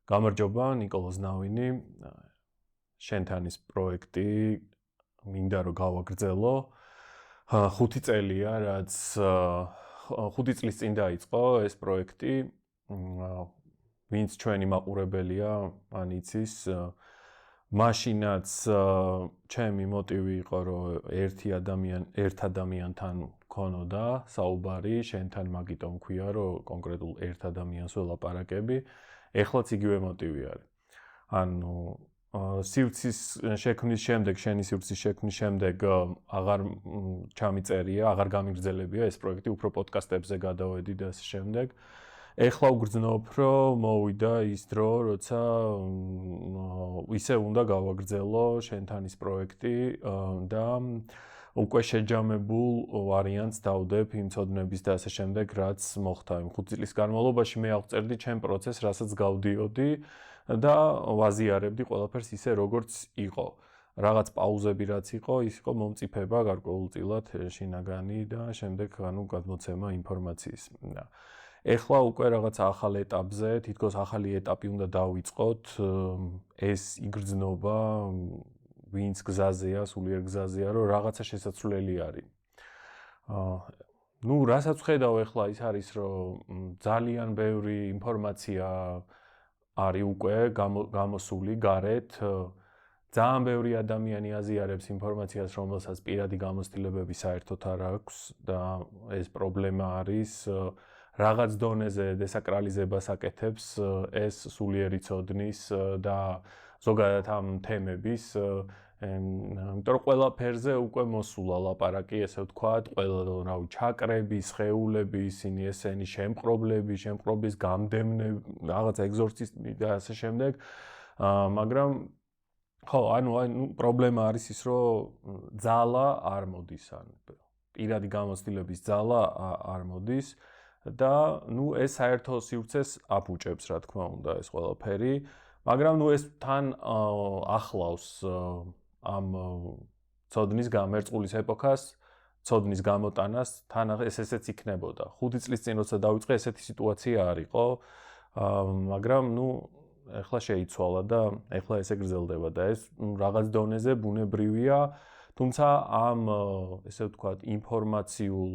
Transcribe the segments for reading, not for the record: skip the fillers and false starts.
გამარჯობა, ნიკოლოზ ნავინი. შენთან ის პროექტი მინდა რომ გავაგრძელო. 5 წელია, რაც 5 წლის წინ დაიწყო ეს პროექტი. ვინც ჩვენი მაყურებელია, მან იცის. მაშინაც ჩემი მოტივი იყო, რომ ერთ ადამიანთან მქონოდა საუბარი, შენთან მაგიტომ მქვია, რომ კონკრეტულ ერთ ადამიანს ველაპარაკები. ეხლაც იგივე მოტივი არის. ანუ სივრცის შექმნის შემდეგ, შენი სივრცის შექმნის შემდეგ აღარ ჩამიწერია, აღარ გამიგრძელებია ეს პროექტი, უფრო პოდკასტებზე გადავედი და ასე შემდეგ. ეხლა უგრძნობ, რომ მოვიდა ის დრო, როცა ისე უნდა გავაგრძელო შენთან ის პროექტი და უკვე შეჯამებულ ვარიანტს დავდებ იმ ცოდნების და ასე შემდეგ, რაც მოხდა იმ 5 წლის განმავლობაში. მე ავწერდი ჩემ პროცესს, რასაც გავდიოდი და ვაზიარებდი ყველაფერს ისე, როგორც იყო. რაღაც პაუზები რაც იყო, ის იყო მომწიფება გარკვეულწილად შინაგანი და შემდეგ გადმოცემა ინფორმაციის. ეხლა უკვე რაღაც ახალ ეტაპზე, თითქოს ახალი ეტაპი უნდა დავიწყოთ, ეს იგრძნობა ვინც გზაზეა, სულიერ გზაზეა, რომ რაღაცა შესაძლებელი არის. რასაც ვხედავ ეხლა ის არის, რომ ძალიან ბევრი ინფორმაცია არის უკვე გამოსული გარეთ. ძალიან ბევრი ადამიანი აზიარებს ინფორმაციას, რომელსაც პირადი გამოცდილებები საერთოდ არ აქვს და ეს პრობლემა არის. რაღაც დონეზე დესაკრალიზებას აკეთებს ეს სულიერი ცოდნის და ზოგადად ამ თემების, იმიტომ რომ ყველაფერზე უკვე მოსულა ლაპარაკი, ესე ვთქვათ, ყველა ჩაკრები, სხეულები, ისინი ესენი შემპყრობლები, შემპყრობის გამდევნები, რაღაც ეგზორცისტები და ასე შემდეგ. მაგრამ ხო, ანუ პრობლემა არის ის, რომ ძალა არ მოდის, პირადი გამოცდილების ძალა არ მოდის და ეს საერთო სივრცეს აფუჭებს, რა თქმა უნდა, ეს ყველაფერი. მაგრამ ეს თან ახლავს ამ ცოდნის გამერწყულის ეპოქას, ცოდნის გამოტანას, თან ესეც იქნებოდა. 5 წლის წინ როცა დავიწყე, ესეთი სიტუაცია არ იყო, მაგრამ ეხლა შეიცვალა და ეხლა ესე გრძელდება და ეს რაღაც დონეზე ბუნებრივია, თუმცა ამ ესე ვთქვათ ინფორმაციულ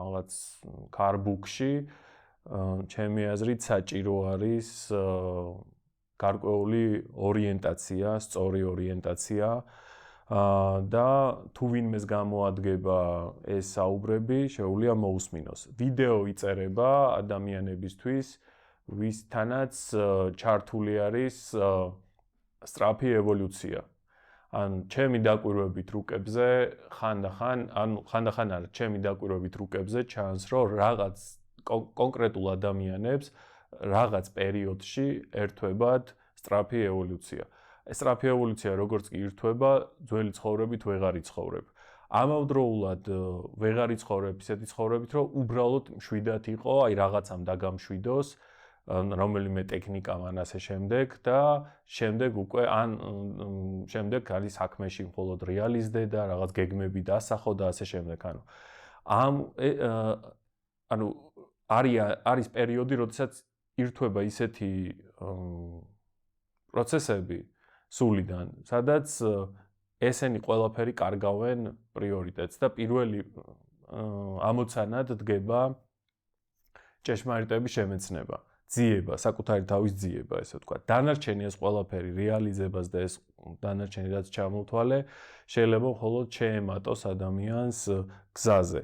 რაღაც კარბუქში ჩემი აზრით საჭირო არის გარკვეული ორიენტაცია, სწორი ორიენტაცია და თუ ვინმეს გამოადგება ეს საუბრები, შეუძლია მოусმინოს. ვიდეო იწერება ადამიანებისთვის, ვისთანაც ჩართული არის სწრაფი ევოლუცია. ჩემი დაკვირვებით რუკებზე ხანდახან არა, ჩემი დაკვირვებით რუკებზე ჩანს, რომ რაღაც კონკრეტულ ადამიანებს რაღაც პერიოდში ერთვებად სწრაფი ევოლუცია. ეს სწრაფი ევოლუცია როგორც კი ირთვება, ძველი ცხოვრებით ვეღარ იცხოვრებ. ამავდროულად ვეღარ იცხოვრებ ისეთი ცხოვრებით, რომ უბრალოდ მშვიდად იყო, რაღაცამ დაგამშვიდოს, რომელიმე ტექნიკამ ან ასე შემდეგ და შემდეგ უკვე შემდეგ არის საქმეში მხოლოდ რეალიზდე და რაღაც გეგმები დასახო და ასე შემდეგ. არის პერიოდი, როდესაც ირთვება ისეთი პროცესები სულიდან, სადაც ესენი ყველაფერი კარგავენ პრიორიტეტს და პირველი ამოცანად დგება ჭეშმარიტების შემეცნება. ძიება, საკუთარი თავის ძიება, ესე ვთქვათ. დანარჩენი ეს ყველაფერი რეალიზებას და ეს დანარჩენი რაც ჩამოვთვალე, შეიძლება მხოლოდ შეემატოს ადამიანს გზაზე.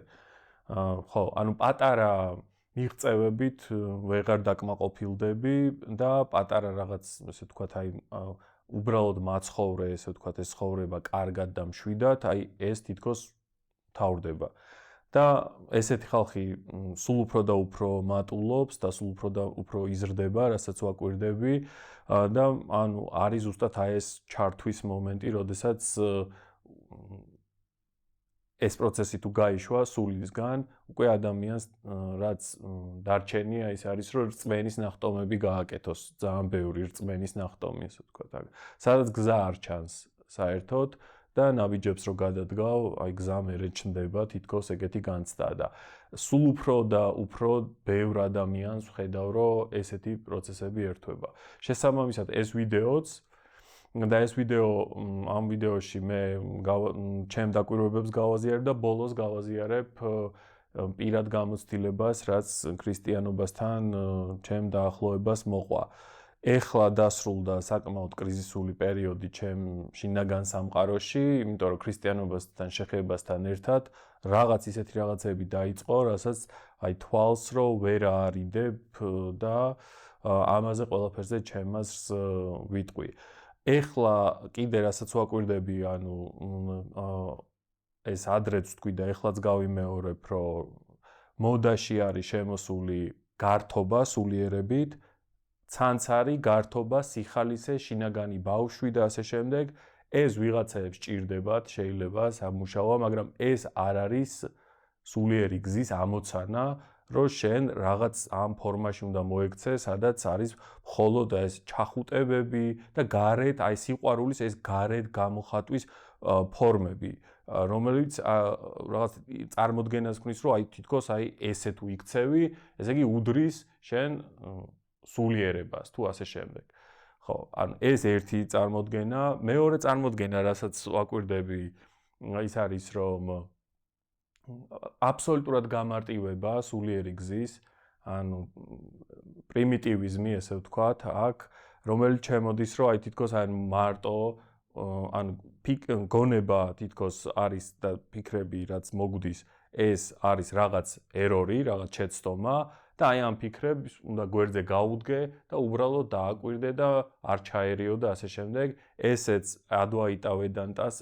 ხო, პატარა მიღწევებით ვეღარ დაკმაყოფილდები და პატარა რაღაც, ესე ვთქვათ, უბრალოდ მაცხოვრე, ესე ვთქვათ, ეს ცხოვრება კარგად და მშვიდად, ეს თითქოს თავრდება. და ესეთი ხალხი სულ უფრო და უფრო მატულობს და სულ უფრო და უფრო იზრდება, რასაც ვაკვირდები და არის ზუსტად ეს ჩართვის მომენტი, როდესაც ეს პროცესი თუ გაიშვა სულისგან, უკვე ადამიანს რაც დარჩენია, ის არის, რომ რწმენის ნახტომები გააკეთოს, ძალიან ბევრი რწმენის ნახტომი, ესე ვთქვათ. სადაც გზა არ ჩანს საერთოდ და ნაბიჯებს რო გადადგავ, აი გზა მერე ჩნდება, თითქოს ეგეთი განცდა და სულ უფრო ბევრ ადამიანს ვხედავ, რომ ესეთი პროცესები ერთვება. შესაბამისად, ეს ვიდეოც და ეს ვიდეო ამ ვიდეოში მე ჩემ დაკვირვებებს გავაზიარებ და ბოლოს გავაზიარებ პირად გამოცდილებას, რაც ქრისტიანობასთან ჩემ დაახლოებას მოყვა. ეხლა დასრულდა საკმაოდ კრიზისული პერიოდი ჩემ შინაგან სამყაროში, იმიტომ რომ ქრისტიანობასთან შეხებასთან ერთად რაღაც ისეთი რაღაცები დაიწყო, რასაც აი თვალს რო ვერ არიდებ და ამაზე ყველაფერზე ჩემს ვიტყვი. ეხლა კიდე რასაც ვაკვირდები, ანუ ეს ადრეც ვთქვი და ეხლაც გავიმეორებ, რომ მოდაში არის შემოსული გართობა სულიერებით, ცანცარი, გართობა, სიხალისე, შინაგანი ბავშვი და ასე შემდეგ, ეს ვიღაცაებს ჭირდებათ, შეიძლება სამუშაოა, მაგრამ ეს არ არის სულიერი გზის ამოცანა, რომ შენ რაღაც ამ ფორმაში უნდა მოექცე, სადაც არის მხოლოდ ეს ჩახუტებები და გარეთ, აი სიყვარულის ეს გარეთ გამოხატვის ფორმები, რომელიც რაღაც წარმოდგენას ქმნის, რომ აი თითქოს აი ესე თუ იქცევი, ესე იგი უდრის შენ სულიერებას თუ ასე შემდეგ. ხო, ანუ ეს ერთი წარმოდგენა, მეორე წარმოდგენა, რასაც ვაკვირდები, ის არის, რომ აბსოლუტურად გამარტივება სულიერი გზის, ანუ პრიმიტივიზმი, ესე ვთქვათ, აქ, რომელიც შემოდის, რომ აი თითქოს აი მარტო ანუ გონება თითქოს არის და ფიქრები, რაც მოგდის, ეს არის რაღაც ერორი, რაღაც შეცდომა და აი ამ ფიქრებს უნდა გვერდზე გაუდგე და უბრალოდ დააკვირდე და არ ჩაერიო და ასე შემდეგ. ესეც ადვაიტა ვედანტას,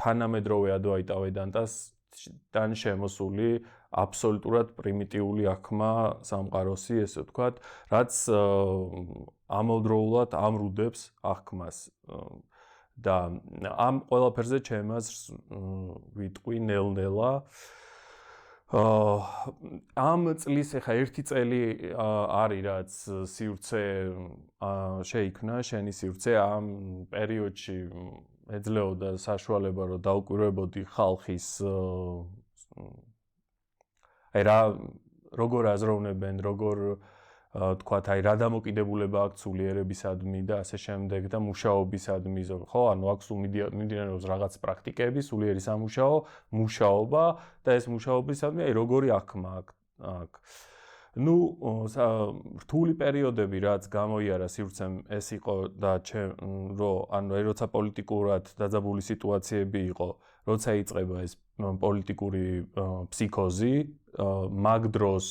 თანამედროვე ადვაიტა ვედანტასთან შემოსული აბსოლუტურად პრიმიტიული აღქმა სამყაროსი, ესე ვთქვათ, რაც ამავდროულად ამრუდებს აღქმას. და ამ ყველაფერზე ჩემს ვიტყვი ნელ-ნელა. ამ წლის ეხა ერთი წელი არის, რაც სივრცე შეიქმნა, შენი სივრცე ამ პერიოდში ეძლეოდა საშუალება, რომ დავკვირვებოდი ხალხის აი როგორ აზროვნებენ, როგორ თქვათ, აი რა დამოკიდებულება აქვს სულიერებისადმი და ასე შემდეგ და მუშაობისადმი, ხო, ანუ აქვს მიმდინარეობს რაღაც პრაქტიკები, სულიერი სამუშაო, მუშაობა და ეს მუშაობისადმი აი როგორი აღქმა აქვს. ნუ რთული პერიოდები, რაც გამოიარა სივრცემ, ეს იყო და რომ ანუ აი როცა პოლიტიკურად დაძაბული სიტუაციები იყო, როცა იწყება ეს პოლიტიკური ფსიქოზი, მაგ დროს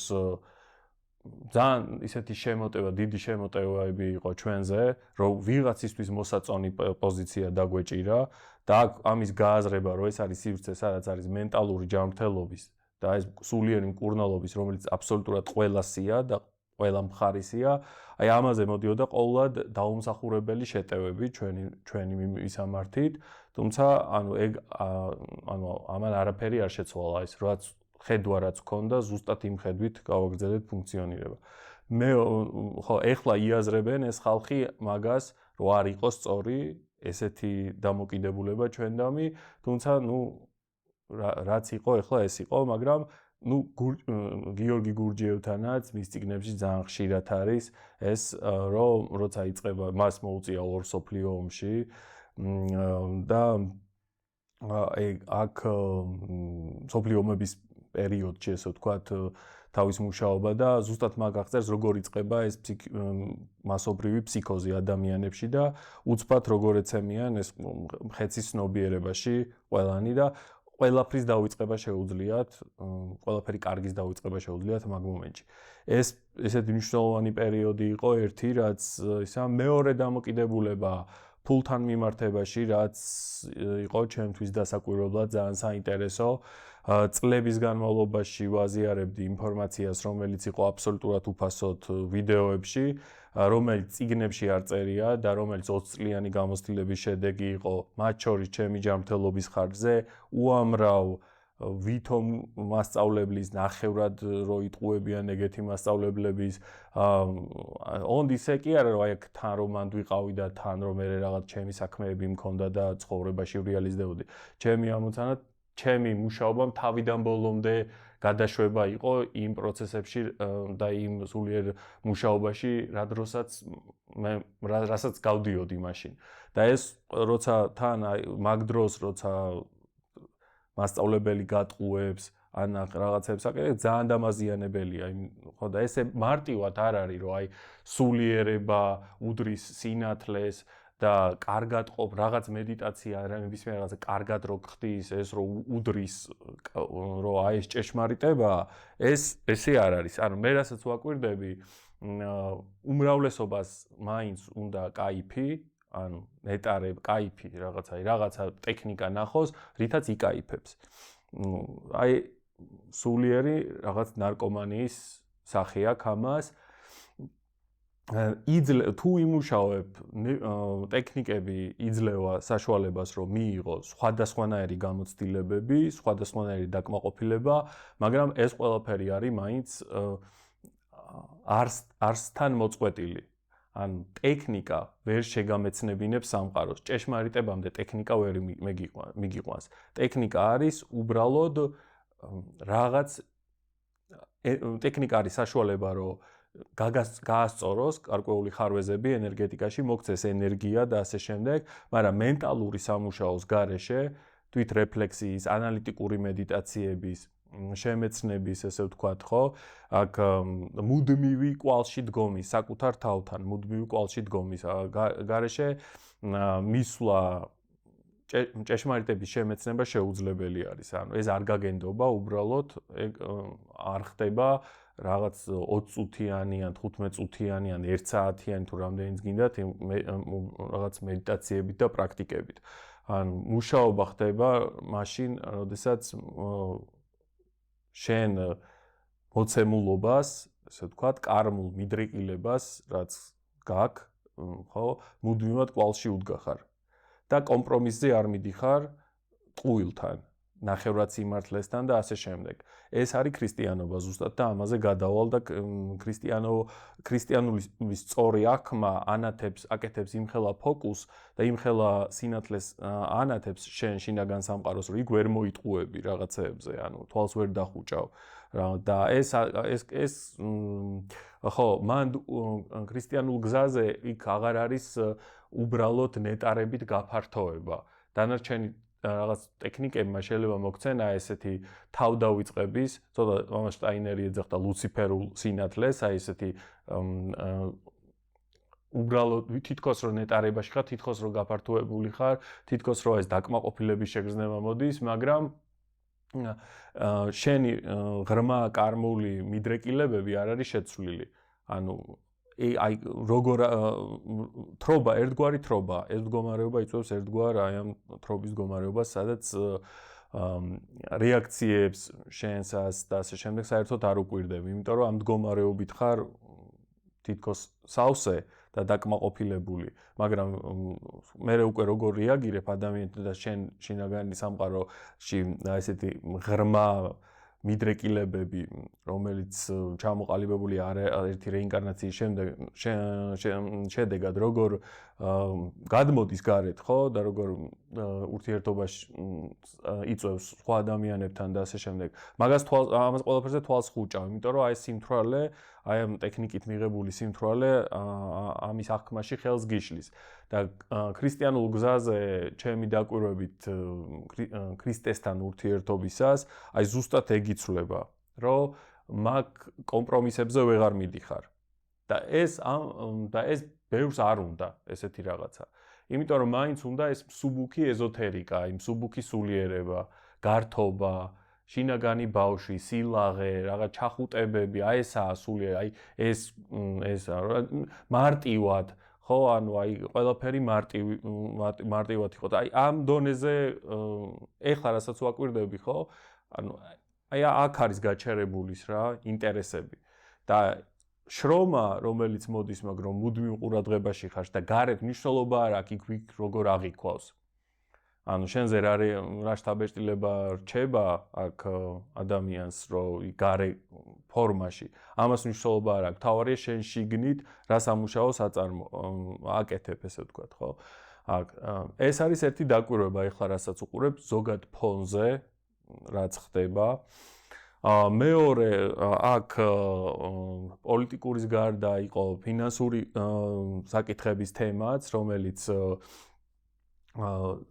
ძალიან ისეთი შემოტევა, დიდი შემოტევები იყო ჩვენზე, რომ ვიღაცისთვის მოსაწონი პოზიცია დაგვეჭირა და ამის გააზრება, რომ ეს არის სივრცე, სადაც არის მენტალური ჯანმრთელობის და ეს სულიერი მკურნალობის, რომელიც აბსოლუტურად ყველასია და ყველა მხარისია, აი ამაზე მოდიოდა ყოველად დაუმსახურებელი შეტევები ჩვენი მისამართით, თუმცა ანუ ეგ ანუ ამან არაფერი არ შეცვალა ეს რაც ხედვა რაც ქონდა, ზუსტად იმ ხედვით გავაგრძელეთ ფუნქციონირება. მე ხო ეხლა იაზრებენ ეს ხალხი მაგას, რომ არ იყოს სწორი ესეთი დამოკიდებულება ჩვენდამი, თუმცა ნუ რაც იყო, ეხლა ეს იყო, მაგრამ ნუ გიორგი გურჯიევთანაც მის წიგნებში ძალიან ხშირად არის ეს, რომ როცა იწყება, მას მოუწია ორ მსოფლიო ომში და აქ მსოფლიო ომების პერიოდში, ესე ვთქვათ, თავის მუშაობა და ზუსტად მაგ აღწერს, როგორ იწყება ეს მასობრივი ფსიქოზი ადამიანებში და უცბად როგორ ეცემიან ეს მხეცის ცნობიერებაში ყველანი და ყველაფრის დავიწყება შეუძლიათ, ყველაფერი კარგის დავიწყება შეუძლიათ მაგ მომენტში. ეს ესეთი მნიშვნელოვანი პერიოდი იყო ერთი, რაც ისა მეორე დამოკიდებულება ფულთან მიმართებაში, რაც იყო ჩემთვის დასაკვირვებლად ძალიან საინტერესო. წლების განმავლობაში ვაზიარებდი ინფორმაციას, რომელიც იყო აბსოლუტურად უფასოდ ვიდეოებში, რომელიც წიგნებში არ წერია და რომელიც 20 წლიანი გამოცდილების შედეგი იყო, მათ შორის ჩემი ჯანმრთელობის ხარჯზე, უამრავ ვითომ მასწავლებლის ნახევრად რო იტყუებიან ეგეთი მასწავლებლების ოღონდ ისე კი არა რომ აი თან რომ მანდ ვიყავი და თან რომ მე რაღაც ჩემი საქმეები მქონდა და ცხოვრებაში რეალიზდებოდი ჩემი ამოცანა ჩემი მუშაობამ თავიდან ბოლომდე გადაშვება იყო იმ პროცესებში და იმ სულიერ მუშაობაში რა დროსაც მე რასაც გავდიოდი მაშინ და ეს როცა თან მაგ დროს როცა მასწავლებელი გატყუებს ან რაღაცებს აკეთებს ძალიან დამაზიანებელია ხო და ესე მარტივად არ არის რომ აი სულიერება უდრის სინათლეს და კარგად ყოფ რაღაც მედიტაცია ნებისმიერ რაღაცა კარგად რო ხდის ეს რო უდრის რო აი ეს ჭეშმარიტება ესე არ არის ანუ მე რასაც ვაკვირდები უმრავლესობას მაინც უნდა кайფი ანუ ნეტარებ кайფი რაღაცა ტექნიკა ნახოს, რითაც იკაიფებს. აი სულიერი რაღაც ნარკომანიის სახე აქვს ამას. თუ იმუშავებ ტექნიკები იძლევა საშუალებას რომ მიიღო სხვადასხვანაირი გამოცდილებები, სხვადასხვანაირი დაკმაყოფილება, მაგრამ ეს ყველაფერი არის მაინც არსთან მოწყვეტილი. ან ტექნიკა ვერ შეგამეცნებინებს სამყაროს. ჭეშმარიტებამდე ტექნიკა ვერ მიგიყვანს. ტექნიკა არის უბრალოდ რაღაც ტექნიკა არის საშუალება რომ გაასწოროს გარკვეული ხარვეზები ენერგეტიკაში, მოქცეს ენერგია და ასე შემდეგ, მაგრამ მენტალური სამუშაოს გარეშე თვით რეფლექსიის, ანალიტიკური მედიტაციების შემეცნების, ესე ვთქვათ, ხო? აქ მუდმივი კვალში დგომის, საკუთარ თავთან, მუდმივი კვალში დგომის გარეშე მისვლა ჭეშმარიტების შემეცნება შეუძლებელი არის. ანუ ეს არ გაგენდობა, უბრალოდ არ ხდება რაღაც 20 წუთიანი ან 15 წუთიანი ან 1 საათიანი თუ რამდენიც გინდათ რაღაც მედიტაციებით და პრაქტიკებით. ან მუშაობა ხდება მაშინ, როდესაც შენ მოცემულობას, ესე ვთქვათ, კარმულ მიდრეკილებას, რაც გაქვს, ხო, მუდმივად კვალში უდგახარ. და კომპრომისზე არ მიდიხარ ტყუილთან, ნახევრად სიმართლესთან და ასე შემდეგ. ეს არის ქრისტიანობა ზუსტად და ამაზე გადავალ და ქრისტიანული სწორი აღქმა აკეთებს იმხელა ფოკუსს და იმხელა სინათლეს ანათებს შენ შინაგან სამყაროს, რომ იქ ვერ მოიტყუები რაღაცეებზე, ანუ თვალს ვერ დახუჭავ. და ეს ხო, მან ქრისტიანულ გზაზე იქ აღარ არის უბრალოდ ნეტარებით გაფართოება. დანარჩენი რაღაც ტექნიკებმა შეიძლება მოქცენ აი ესეთი თავდავიწყების, ცოტა მამა შტაინერი ეძახდა ლუციფერულ სინათლეს, აი ესეთი უბრალოდ თითქოს რომ ნეტარებაში ხარ, თითქოს რომ გაფართოებული ხარ, თითქოს რომ ეს დაკმაყოფილების შეგრძნება მოდის, მაგრამ შენი ღრმა კარმული მიდრეკილებები არ არის შეცვლილი. ანუ აი როგორ თრობა, ერთგვარი თრობა, ეს მდგომარეობა იწვევს ერთგვარ აი ამ თრობის მდგომარეობას, სადაც რეაქციებს შენსას და ასე შემდეგ საერთოდ არ უკვირდები, იმიტომ რომ ამ მდგომარეობით ხარ თითქოს სავსე და დაკმაყოფილებული, მაგრამ მე უკვე როგორ რეაგირებ ადამიანთან და შენ შინაგანი სამყაროში ესეთი ღრმა მიდრეკილებები, რომელიც ჩამოყალიბებული ერთი რეინკარნაციის შედეგად როგორ გადმოდის გარეთ, ხო, და როგორ ურთიერთობაში იწვევს სხვა ადამიანებთან და ასე შემდეგ. ამას ყველაფერზე თვალს ხუჭავ, იმიტომ რომ აი ეს სიმთვრალე, აი ამ ტექნიკით მიღებული სიმთვრალე ამის აღქმაში ხელს გიშლის. და ქრისტიანულ გზაზე ჩემი დაკვირვებით ქრისტესთან ურთიერთობისას, აი ზუსტად ეგ იცვლება, რომ მაგ კომპრომისებზე ვეღარ მიდიხარ. და ეს ბევრს არ უნდა ესეთი რაღაცა. იმიტომ რომ მაინც უნდა ეს მსუბუქი ეზოთერიკა, იმ მსუბუქი სულიერება, გართობა, შინაგანი ბავშვი, სილაღე, რაღაც ჩახუტებები, აი ესაა სულიერი, აი ეს მარტივად, ხო, ანუ აი ყველაფერი მარტივად იყო. აი ამ დონეზე ეხლა რასაც ვაკვირდები, ხო? ანუ აი აქ არის გაჩერებულის რა ინტერესები. და შრომა, რომელიც მოდის, მაგრამ მუდმივ ყურადღებაში ხარ და გარეთ მნიშვნელობა არ აქვს იქ როგორ აღიქვავს. ანუ შენზე რა შთაბეჭდილება რჩება აქ ადამიანს რომ გარე ფორმაში ამას მნიშვნელობა არ აქვს თავარია შენ შიგნით რა სამუშაოს აკეთებ ესე ვთქვათ ხო აქ ეს არის ერთი დაკვირვება ეხლა რასაც უყურებ ზოგად ფონზე რაც ხდება მეორე აქ პოლიტიკურის გარდა იყო ფინანსური საკითხების თემაც რომელიც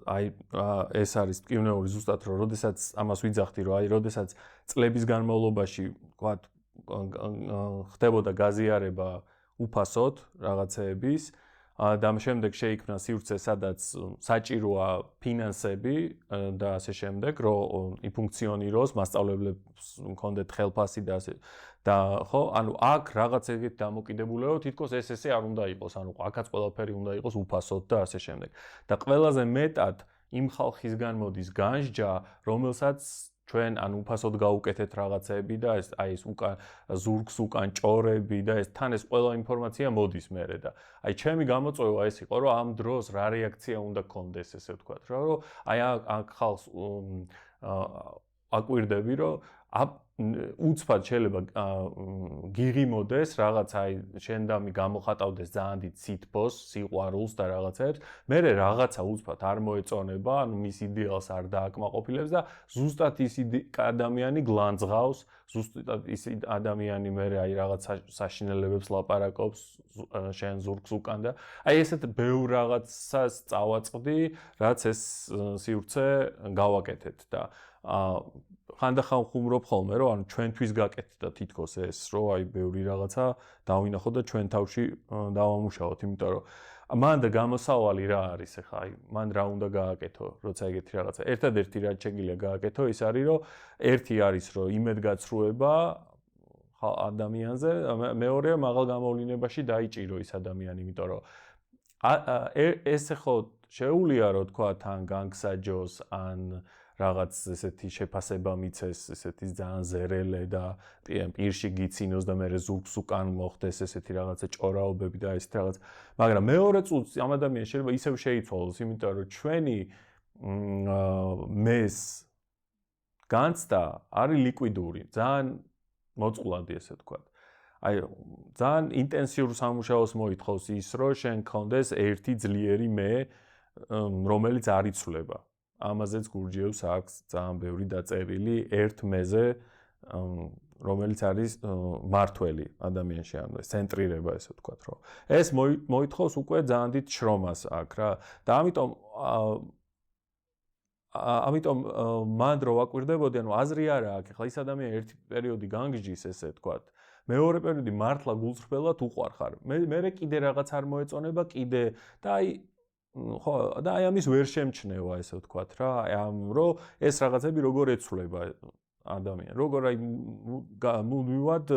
აი ეს არის მტკივნეული ზუსტად რომ როდესაც ამას ვიძახდი რომ აი როდესაც წლების განმავლობაში ვთქვათ ხდებოდა გაზიარება უფასოდ რაღაცეების და შემდეგ შეიქმნა სივრცე სადაც საჭიროა ფინანსები და ასე შემდეგ რომ იფუნქციონიროს მასწავლებლებს მქონდეთ ხელფასი და ასე და ხო ანუ აქ რაღაც ეგეთ დამოკიდებულება თითქოს ესე არ უნდა იყოს ანუ აქაც ყველაფერი უნდა იყოს უფასოდ და ასე შემდეგ და ყველაზე მეტად იმ ხალხისგან მოდის განსჯა რომელსაც ჩვენ ანუ უფასოდ გაუკეთეთ რაღაცები და ეს აი ეს უკან ზურგს უკან ჭორები და ეს თან ეს ყველა ინფორმაცია მოდის მერე და აი ჩემი გამოწვევა ეს იყო რომ ამ დროს რა რეაქცია უნდა გქონდეს ესე ვთქვათ რომ აი აქ ხალხს აკვირდები რომ უცბად შეიძლება გიღიმოდეს რაღაც აი შენდამი გამოხატავდეს ძალიან დიდ სითბოს, სიყვარულს და რაღაცებს, მერე რაღაცა უცბად არ მოეწონება, ანუ მის იდეალს არ დააკმაყოფილებს და ზუსტად ის ადამიანი გლანძღავს, ზუსტად ის ადამიანი მერე აი რაღაც საშინელებებს ლაპარაკობს შენ ზურგს უკან და აი ესეთ ბევრ რაღაცას წავაწყდი, რაც ეს სივრცე გავაკეთეთ და ხანდახან ხუმრობ ხოლმე რომ ანუ ჩვენთვის გაკეთდა თითქოს ეს რომ აი ბევრი რაღაცა დავინახოთ და ჩვენ თავში დავამუშავოთ იმიტომ რომ მან და გამოსავალი რა არის ახლა აი მან რა უნდა გააკეთო როცა ეგეთი რაღაცა ერთადერთი რაც შეგიძლია გააკეთო ის არის რომ ერთი არის რომ იმედგაცრუება ადამიანზე მეორეა მაღალ გამოვლინებაში დაიჭირო ის ადამიანი იმიტომ რომ ეს ხო შეუულია რომ თქვა თან განგსაჯოს ან რაღაც ესეთი შეფასება მიცეს ესეთი ძალიან ზერელე და პირში გიცინოს და მე ზურგს უკან მოხდეს ესეთი რაღაცა ჭორაობები და ესეთი რაღაც მაგრამ მეორე წუთს ამ ადამიანს შეიძლება ისევ შეიცვალოს იმიტომ რომ ჩვენი მეს განცდა არის ლიკვიდური ძალიან მოწყვლადი ესე ვთქვათ აი ძალიან ინტენსიურ სამუშაოს მოითხოვს ის რომ შენ გქონდეს ერთი ძლიერი მე რომელიც არ იცვლება ამაზეც გურჯიევს აქვს ძალიან ბევრი დაწერილი ერთ მეზე რომელიც არის მართველი ადამიანში ანუ ცენტრირება ესე ვთქვათ რომ ეს მოითხოვს უკვე ძალიან დიდ შრომას აქ რა და ამიტომ მან რო ვაკვირდებოდი ანუ აზრი არა აქვს ახლა ის ადამიანი ერთი პერიოდი განგჯის ესე ვთქვათ მეორე პერიოდი მართლა გულწრფელად უყვარხარ მე კიდე რაღაც არ მოეწონება კიდე და აი ხო და აი ამის ვერ შემჩნევა ესე ვთქვათ რა აი ამ რომ ეს რაღაცები როგორ ეცვლება ადამიანს როგორ აი მუდმივად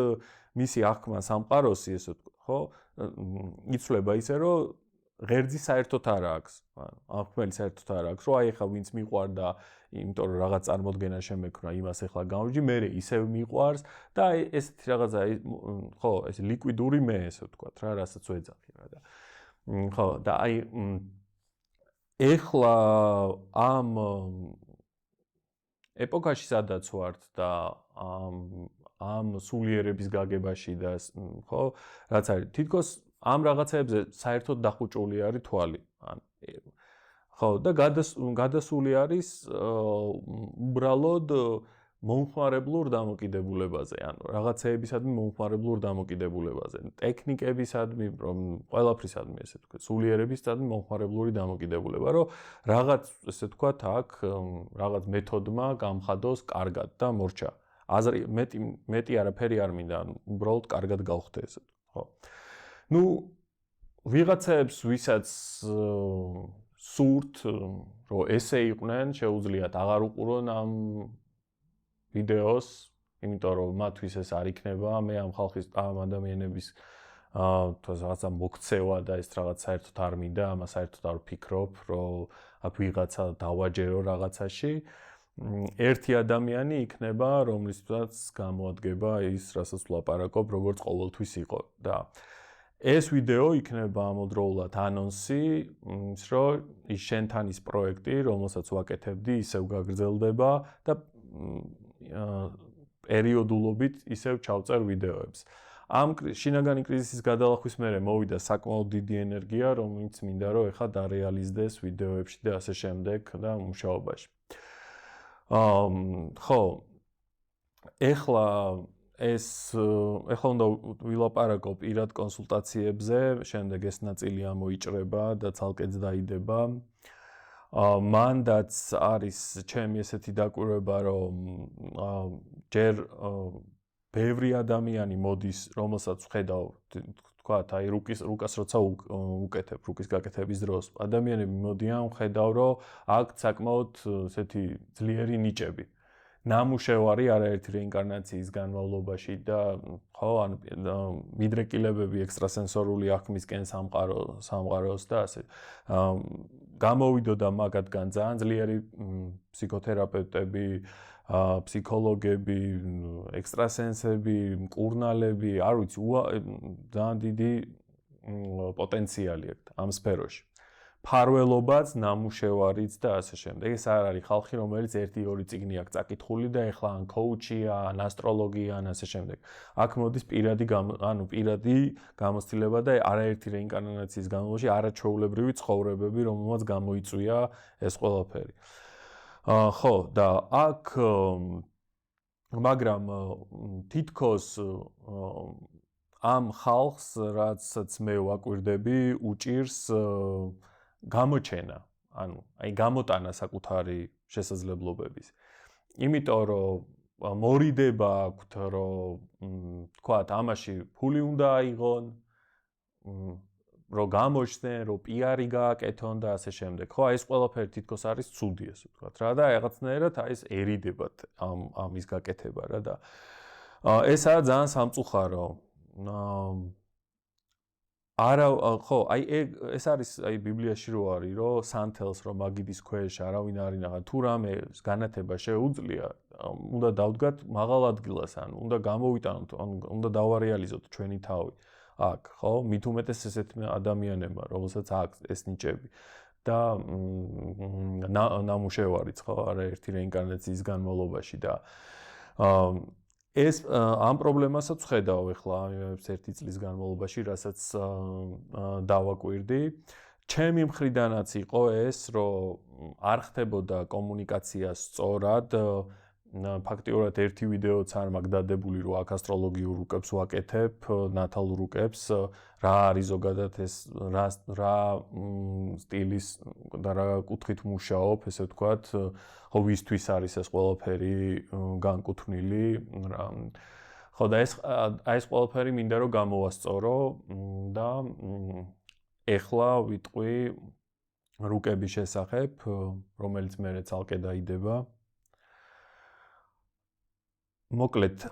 მისი აღქმა სამყაროსი ესე ვთქვათ ხო იცვლება ისე რომ ღერძი საერთოდ არ აქვს აღქმელი საერთოდ არ აქვს რომ აი ახლა ვინც მიყვარდა იმიტომ რომ რაღაც წარმოდგენა შემექრა იმას ახლა გამოვიჯი მე ისევ მიყვარს და აი ესეთი რაღაცა ხო ეს ლიკვიდური მე ესე ვთქვათ რა რასაც ვეძახი რა და ხო და აი ეხლა ამ ეპოქაში სადაც ვართ და ამ სულიერების გაგებაში და ხო რაც არის თითქოს ამ რაღაცებზე საერთოდ დახუჭული არის თვალი ხო და გადასული არის უბრალოდ მომხმარებლურ დამოკიდებულებაზე, ანუ რაღაცეებისადმი მომხმარებლურ დამოკიდებულებაზე, ტექნიკებისადმი, რომ ყველაფრისადმი ესე ვთქვათ, სულიერებისადმი მომხმარებლური დამოკიდებულება, რომ რაღაც ესე ვთქვათ, აქ რაღაც მეთოდმა გამხადოს კარგად და მორჩა. აზრი მეტი არაფერი არ მინდა, ანუ უბრალოდ კარგად გავხდე ესე ვთქვათ, ხო. ნუ ვიღაცებს ვისაც სურთ, რომ ესე იყვნენ, შეუძლიათ აღარ უყურონ ამ ვიდეოს, იმიტომ რომ მათთვის ეს არ იქნება, მე ამ ხალხის ამ ადამიანების რაღაცა მოქცევა და ეს რაღაც საერთოდ არ მინდა, ამას საერთოდ არ ვფიქრობ, რომ აქ ვიღაცა დავაჯერო რაღაცაში. ერთი ადამიანი იქნება, რომლისთვისაც გამოადგება ის, რასაც ვლაპარაკობ, როგორც ყოველთვის იყო და ეს ვიდეო იქნება ამოდროულად ანონსი, ის რომ ის შენთან ის პროექტი, რომელსაც ვაკეთებდი, ისევ გაგრძელდება და პერიოდულობით ისევ ჩავწერ ვიდეოებს. ამ შინაგანი კრიზისის გადალახვის მერე მოვიდა საკმაოდ დიდი ენერგია, რომელიც მინდა რომ ეხლა დარეალიზდეს ვიდეოებში და ასე შემდეგ და მუშაობაში. ხო, ეხლა უნდა ვილაპარაკო პირად კონსულტაციებზე, შემდეგ ეს ნაწილი ამოიჭრება და ცალკეც დაიდება. მანდაც არის ჩემი ესეთი დაკვირვება, რომ ჯერ ბევრი ადამიანი მოდის, რომელსაც ვხედავ, თქვათ, აი რუკას როცა უკეთებ, რუკის გაკეთების დროს, ადამიანები მოდიან, ვხედავ, რომ აქ საკმაოდ ესეთი ძლიერი ნიჭები. ნამუშევარი არაერთი რეინკარნაციის განმავლობაში და ხო, ან მიდრეკილებები ექსტრასენსორული აღქმისკენ სამყაროს და ასე. გამოვიდოდა მაგათგან ძალიან ძლიერი ფსიქოთერაპევტები, ფსიქოლოგები, ექსტრასენსები, მკურნალები, არ ვიცი, ძალიან დიდი პოტენციალი აქვს ამ სფეროში. ფარველობაც, ნამუშევარიც და ასე შემდეგ. ეს არ არის ხალხი, რომელიც 1-2 წიგნი აქვს წაკითხული და ეხლა ან კოუჩია, ან ასტროლოგია, ან ასე შემდეგ. აქ მოდის პირადი გამოცდილება და არაერთი რეინკარნაციის განმავლობაში არაჩვეულებრივი ცხოვრებები, რომელმაც გამოიწვია ეს ყველაფერი. ხო, და აქ მაგრამ თითქოს ამ ხალხს, რაცაც მე ვაკვირდები, უჭირს გამოჩენა, ანუ აი გამოტანა საკუთარი შესაძლებლობების. იმიტომ რომ მორიდება აქვთ, რომ თქვათ, ამაში ფული უნდა აიღონ, რომ გამოჩნდნენ, რომ პიარი გააკეთონ და ასე შემდეგ. ხო, ეს ყველაფერი თითქოს არის ცუდი, ასე ვთქვათ რა და რაღაცნაირად აი ეს ერიდებათ ამის გაკეთება რა და ესაა ძალიან სამწუხარო. არა, ხო, აი ეს არის აი ბიბლიაში რო არის, რომ სანთელს რომ მაგიდის ქვეშ არავინ არ ინახა, თუ რამე განათება შეუძლია, უნდა დავდგათ მაღალ ადგილას, ანუ უნდა გამოვიტანოთ, ანუ უნდა დავარეალიზოთ ჩვენი თავი. აქ, ხო, მით უმეტეს ესეთ ადამიანებმა, რომელსაც აქვს ეს ნიჭები და ნამუშევარიც, ხო, არაერთი რეინკარნაციის განმავლობაში და ეს ამ პრობლემასაც ვხედავ ეხლა ერთი წლის განმავლობაში, რასაც დავაკვირდი. ჩემი მხრიდანაც იყო ეს, რომ არ ხდებოდა კომუნიკაცია სწორად. ფაქტიურად ერთი ვიდეოც არ მაქვს დადებული, რომ აქ ასტროლოგიურ რუკებს ვაკეთებ, ნათალურ რუკებს, რა არის ზოგადად ეს, რა სტილის და რა კუთხით მუშაობ, ესე ვთქვათ, ხო, ვისთვის არის ეს ყველაფერი განკუთვნილი. ხო, და ეს ყველაფერი მინდა რომ გამოვასწორო და ეხლა ვიტყვი რუკების შესახებ, რომელიც მე ცალკე დაიდება. მოკლედ,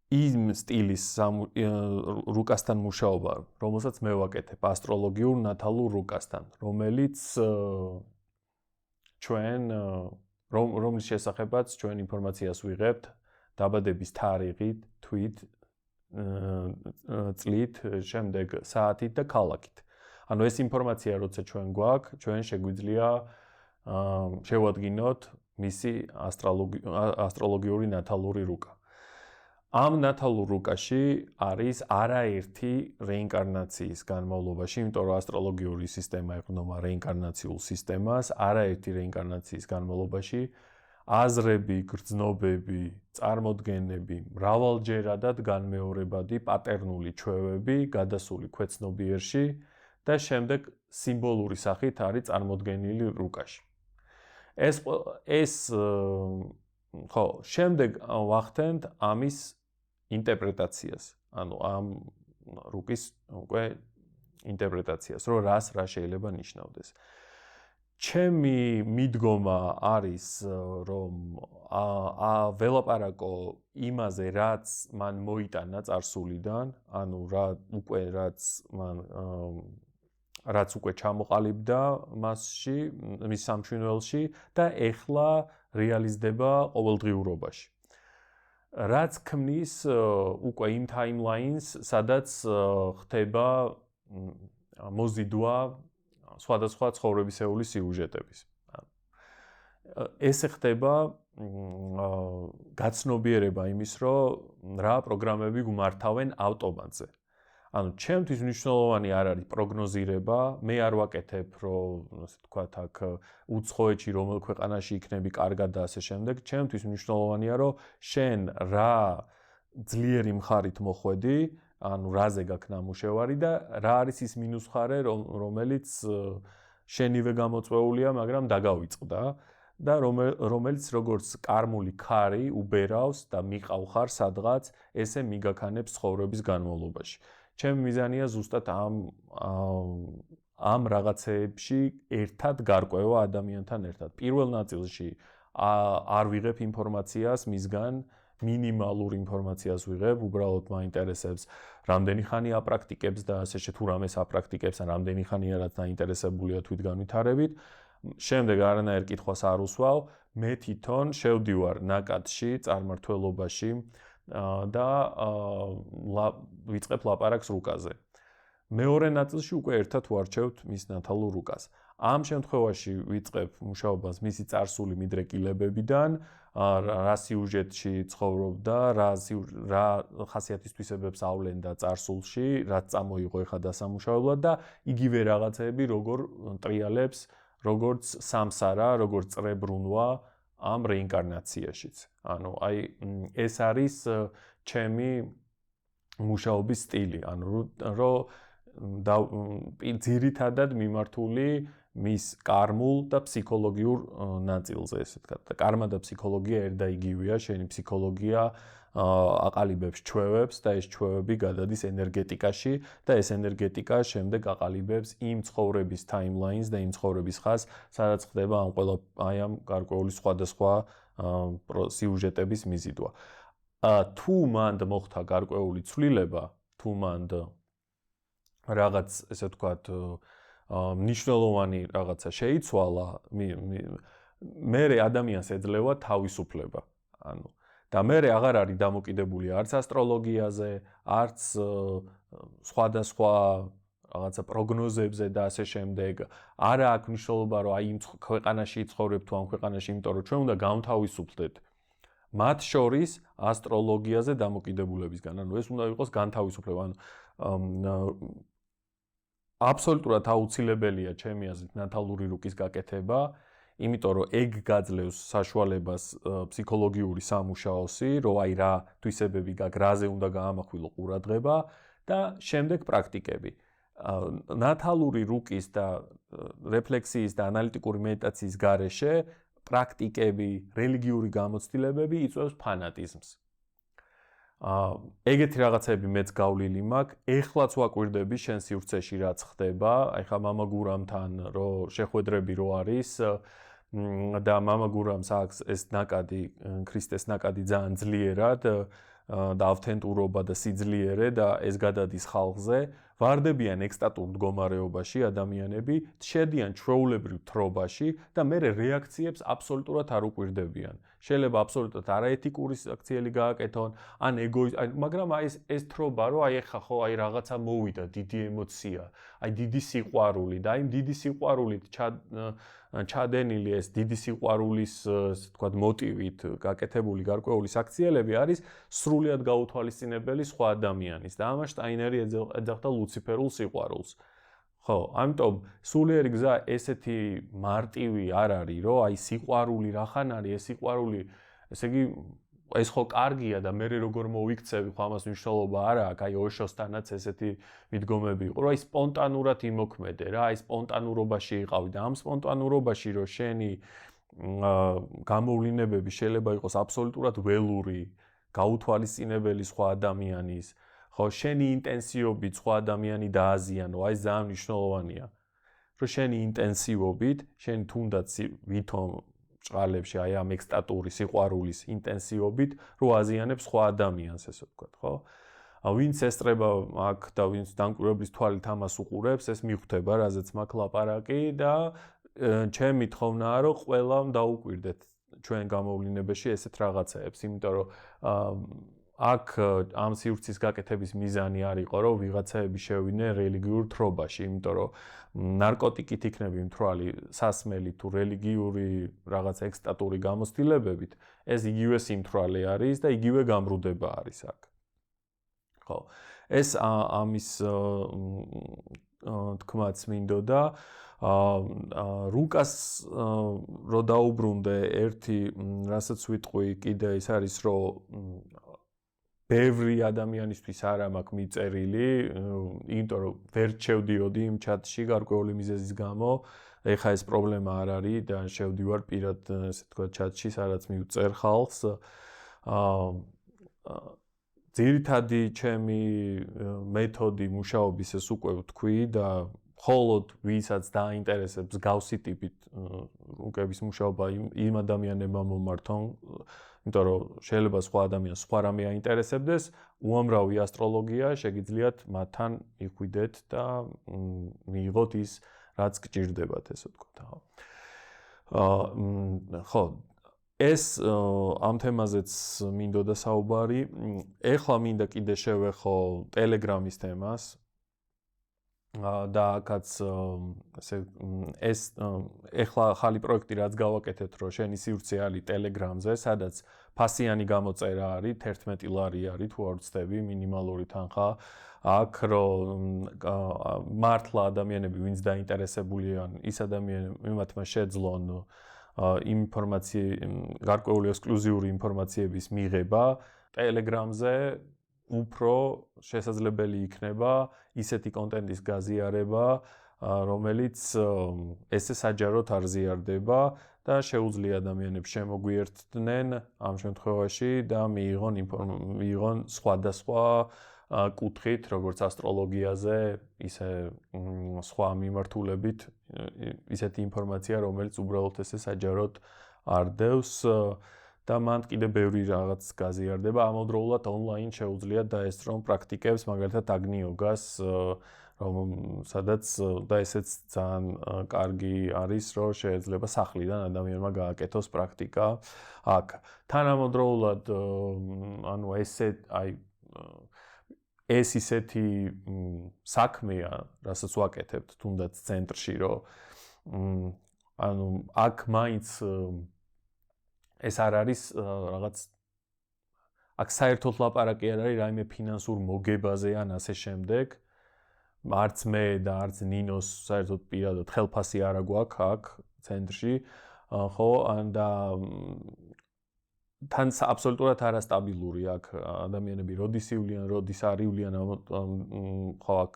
იმ სტილის რუკასთან მუშაობა, რომელსაც მე ვაკეთებ, ასტროლოგიურ ნათალურ რუკასთან, რომელიც ჩვენ რომლის შესახებაც ჩვენ ინფორმაციას ვიღებთ დაბადების თარიღით, თვით, წლით, შემდეგ საათით და ქალაქით. ანუ ეს ინფორმაცია როცა ჩვენ გვაქვს, ჩვენ შეგვიძლია შევადგინოთ მისი ასტროლოგიური ნათალური რუკა. ამ ნათალურ რუკაში არის არაერთი რეინკარნაციის განმავლობაში, იმიტომ რომ ასტროლოგიური სისტემა ეყრდნობა რეინკარნაციულ სისტემას, არაერთი რეინკარნაციის განმავლობაში აზრები, გრძნობები, წარმოდგენები, მრავალჯერადად განმეორებადი პატერნული ჩვევები გადასული ქვეცნობიერში და შემდეგ სიმბოლური სახით არის წარმოდგენილი რუკაში. ეს ხო, შემდეგ ვახდენთ ამის ინტერპრეტაციას, ანუ ამ რუკის უკვე ინტერპრეტაციას, რომ რა შეიძლება ნიშნავდეს. ჩემი მიდგომა არის, რომ ველაპარაკო იმაზე, რაც მან მოიტანა წარსულიდან, ანუ რაც უკვე ჩამოყალიბდა მასში, მის სამშვენელში და ეხლა რეალიზდება ყოველდღიურობაში. რაც ქმნის უკვე იმ timelines, სადაც ხდება მოზიდვა სხვადასხვა ცხოვრებისეული სიუჟეტების. ესე ხდება გაცნობიერება იმის, რომ რა პროგრამები გმართავენ ავტომატზე. ანუ ჩემთვის მნიშვნელოვანი არ არის პროგნოზირება, მე არ ვაკეთებ, რომ ასე ვთქვათ, აქ უცხოეთში რომელ ქვეყანაში იქნები კარგად და ასე შემდეგ. ჩემთვის მნიშვნელოვანია, რომ შენ რა ძლიერი მხარით მოხვედი, ანუ რაზე გაქვს ნამუშევარი და რა არის ის მინუს მხარე, რომელიც შენივე გამოწვეულია, მაგრამ დაგავიწყდა და რომელიც როგორც კარმული ქარი უბერავს და მიყავ ხარ სადღაც, ესე მიგაქანებს ცხოვრების განმავლობაში. ჩემი მიზანია ზუსტად ამ რაღაცეებში ერთად გარკვევა ადამიანთან ერთად. პირველ ნაწილში არ ვიღებ ინფორმაციას მისგან, მინიმალურ ინფორმაციას ვიღებ, უბრალოდ მაინტერესებს რამდენი ხანი აპრაქტიკებს და ასე თუ რამეს აპრაქტიკებს, ან რამდენი ხანია რაც დაინტერესებულია თვით განვითარებით. შემდეგ არანაირ კითხვას არ უსვავ, მე თვითონ შევდივარ ნაკადში, წარმმართველობაში და ვიწყებ ლაპარაკს რუკაზე. მეორე ნაწილში უკვე ერთად ვარჩევთ მის ნათალურ რუკას. ამ შემთხვევაში ვიწყებ მუშაობას მისი წარსული მიდრეკილებებიდან, რა სიუჟეტში ცხოვრობდა, რა ხასიათის თვისებებს ავლენდა წარსულში, რაც წამოიღო ეხლა დასამუშავებლად და იგივე რაღაცეები როგორ ტრიალებს, როგორც სამსარა, როგორც წრებრუნვა ამ რეინკარნაციაშიც. ანუ აი ეს არის ჩემი მუშაობის სტილი, ანუ რომ ძირითადად მიმართული მის კარმულ და ფსიქოლოგიურ ნაწილზე, ესე ვთქვათ. კარმა და ფსიქოლოგია ერთ და იგივეა, შენი ფსიქოლოგია აყალიბებს ჩვევებს და ეს ჩვევები გადადის ენერგეტიკაში და ეს ენერგეტიკა შემდეგ აყალიბებს იმ ცხოვრების timelines და იმ ცხოვრების ხაზს, სადაც ხდება ამ გარკვეული სხვადასხვა სიუჟეტების მიზიდვა. თუ მანდ მოხდა გარკვეული ცვლილება, თუ მანდ რაღაც, ესე ვთქვათ, მნიშვნელოვანი რაღაცა შეიცვალა, მე ადამიანს ეძლევა თავისუფლება. ანუ და მე აღარ არის დამოკიდებული არც ასტროლოგიაზე, არც სხვადასხვა რაღაცა პროგნოზებზე და ასე შემდეგ. არა აქვს მნიშვნელობა, რომ აი იმ ქვეყანაში ცხოვრებ თუ ამ ქვეყანაში, იმიტომ რომ ჩვენ უნდა გავთავისუფლდეთ მათ შორის ასტროლოგიაზე დამოკიდებულებისგან. ანუ ეს უნდა იყოს განთავისუფლება. ანუ აბსოლუტურად აუცილებელია ჩემი აზრით ნათალური რუკის გაკეთება, იმიტომ რომ ეგ გაძლევს საშუალებას ფსიქოლოგიური სამუშაოსი, რომ აი რა თვისებები გაქვს, რაზე უნდა გაამახვილო ყურადღება და შემდეგ პრაქტიკები. ნათალური რუკის და რეფლექსიის და ანალიტიკური მედიტაციის გარეშე პრაქტიკები, რელიგიური გამოცდილებები იწვევს ფანატიზმს. ეგეთი რაღაცები მეც გავლილი მაქვს. ეხლაც ვაკვირდები შენ სივრცეში რაც ხდება, აი ხა მამა გურამთან რომ შეხვედრები რო არის და მამა გურამს აქვს ეს ნაკადი, ქრისტეს ნაკადი ძალიან ძლიერად და ავთენტურობა და სიძლიერე და ეს გადადის ხალხზე. ვარდებიან ექსტატურ მდგომარეობაში ადამიანები, შედიან ჩვეულებრივ თრობაში და მე რეაქციებს აბსოლუტურად არ უკვირდებიან. შეიძლება აბსოლუტურად არაეთიკური აქციელი გააკეთონ, ან მაგრამ აი ეს თრობა, რომ აი ეხა ხო აი რაღაცა მოვიდა, დიდი ემოცია, აი დიდი სიყვარული და აი დიდი სიყვარულით ჩადენილი ეს დიდი სიყვარულის, ასე ვთქვათ, მოტივით გაკეთებული გარკვეული საქციელები არის სრულად გაუთვალისწინებელი სხვა ადამიანის და ამას შტაინერი ეძახდა ლუციფერულ სიყვარულს. ხო, ამიტომ სულიერი გზა ესეთი მარტივი არ არის, რომ აი სიყვარული რახან არის, ეს სიყვარული, ესე იგი ეს ხო კარგია და მე როგორ მოვიქცევი, ხო ამას მნიშვნელობა არ აქვს, აი ოშოსთანაც ესეთი მიდგომები იყო, რომ აი სპონტანურად იმოქმედე რა, აი სპონტანურობაში იყავი და ამ სპონტანურობაში რომ შენი გამოვლინებები შეიძლება იყოს აბსოლუტურად ველური, გაუთვალისწინებელი სხვა ადამიანის, ხო შენი ინტენსივობით სხვა ადამიანი დააზიანო, აი ეს ძალიან მნიშვნელოვანია. რომ შენი ინტენსივობით, შენ თუნდაც ვითომ ჭყალებში აი ამ ექსტატური სიყვარულის ინტენსივობით რო აზიანებს სხვა ადამიანს, ესე ვთქვათ, ხო? ვინც ესწრება აქ და ვინც დამკვირვებლის თვალით ამას უყურებს, ეს მიხვდება, რაზეც მაქვს ლაპარაკი და ჩემი თხოვნაა, რომ ყველამ დაუკვირდეთ ჩვენ გამოვლინებაში ესეთ რაღაცეებს, იმიტომ რომ აქ ამ სივრცის გაკეთების მიზანი არ იყო, რომ ვიღაცაები შევიდნენ რელიგიურ თრობაში, იმიტომ რომ ნარკოტიკით იქნები მთვრალი სასმელი თუ რელიგიური რაღაც ექსტატური გამოცდილებებით, ეს იგივე სიმთვრალე არის და იგივე გამრუდება არის აქ. ხო, ეს ამის თქმაც მინდოდა რუკას რო დაუბრუნდე ერთი რასაც ვიტყვი კიდე ის არის რომ ბევრი ადამიანისთვის არ მაქვს მიწერილი, იმიტომ რომ ვერ შევდიოდი იმ ჩატში გარკვეული მიზეზის გამო, ეხა ეს პრობლემა არ არის და შევდივარ პირად, ესე თქვა, ჩატში, სადაც მივწერ ხალხს. ძირითადი ჩემი მეთოდი მუშაობის ეს უკვე ვთქვი და მხოლოდ ვისაც დაინტერესებს გავსი ტიპით რუკების მუშაობა იმ ადამიანებმა მომართონ, იმიტომ რომ შეიძლება სხვა ადამიანს სხვა რამე აინტერესებდეს, უამრავი ასტროლოგია შეგიძლიათ მათთან იხვიდეთ და მიიღოთ ის, რაც გჭირდებათ, ესე ვთქვათ, ხო. ეს ამ თემაზეც მინდოდა საუბარი. ეხლა მინდა კიდე შევეხო Telegram-ის თემას. და აქაც ეს ეხლა ახალი პროექტი რაც გავაკეთეთ, რომ შენი სივრცე არის Telegram-ზე, სადაც ფასიანი გამოწერა არის, 11 ლარი არის, თუ არ ვცდები, მინიმალური თანხა. აქ რომ მართლა ადამიანები, ვინც დაინტერესებულია, ის ადამიანები მათმა შეძლონ გარკვეული ექსკლუზიური ინფორმაციების მიღება Telegram-ზე უფრო შესაძლებელი იქნება ისეთი კონტენტის გაზიარება, რომელიც ესე საჯაროდ არ ზიარდება და შეუძლია ადამიანებს შემოგვიერთდნენ ამ შემთხვევაში და მიიღონ სხვადასხვა კუთხით, როგორც ასტროლოგიაზე, ისე სხვა მიმართულებით ისეთი ინფორმაცია, რომელიც უბრალოდ ესე საჯაროდ არ დევს და მან კიდე ბევრი რაღაც გაზიარდება, ამავდროულად ონლაინ შეუძლიათ დაესწრონ პრაქტიკებს, მაგალითად აგნიოგას, სადაც და ესეც ძალიან კარგი არის, რომ შეიძლება სახლიდან ადამიანმა გააკეთოს პრაქტიკა აქ. თანამედროვულად ანუ ეს ისეთი საქმეა, რასაც ვაკეთებთ თუნდაც ცენტრში, რომ ანუ აქ მაინც ეს არ არის რაღაც აქ საერთოდ ლაპარაკი არ არის რაიმე ფინანსურ მოგებაზე ან ასე შემდეგ. არც მე და არც ნინოს საერთოდ პირადად ხელფასი არ გვაქვს აქ ცენტრში, ხო, და თან აბსოლუტურად არასტაბილური აქ ადამიანები როდის ივლიან, როდის არ ივლიან, ხო, აქ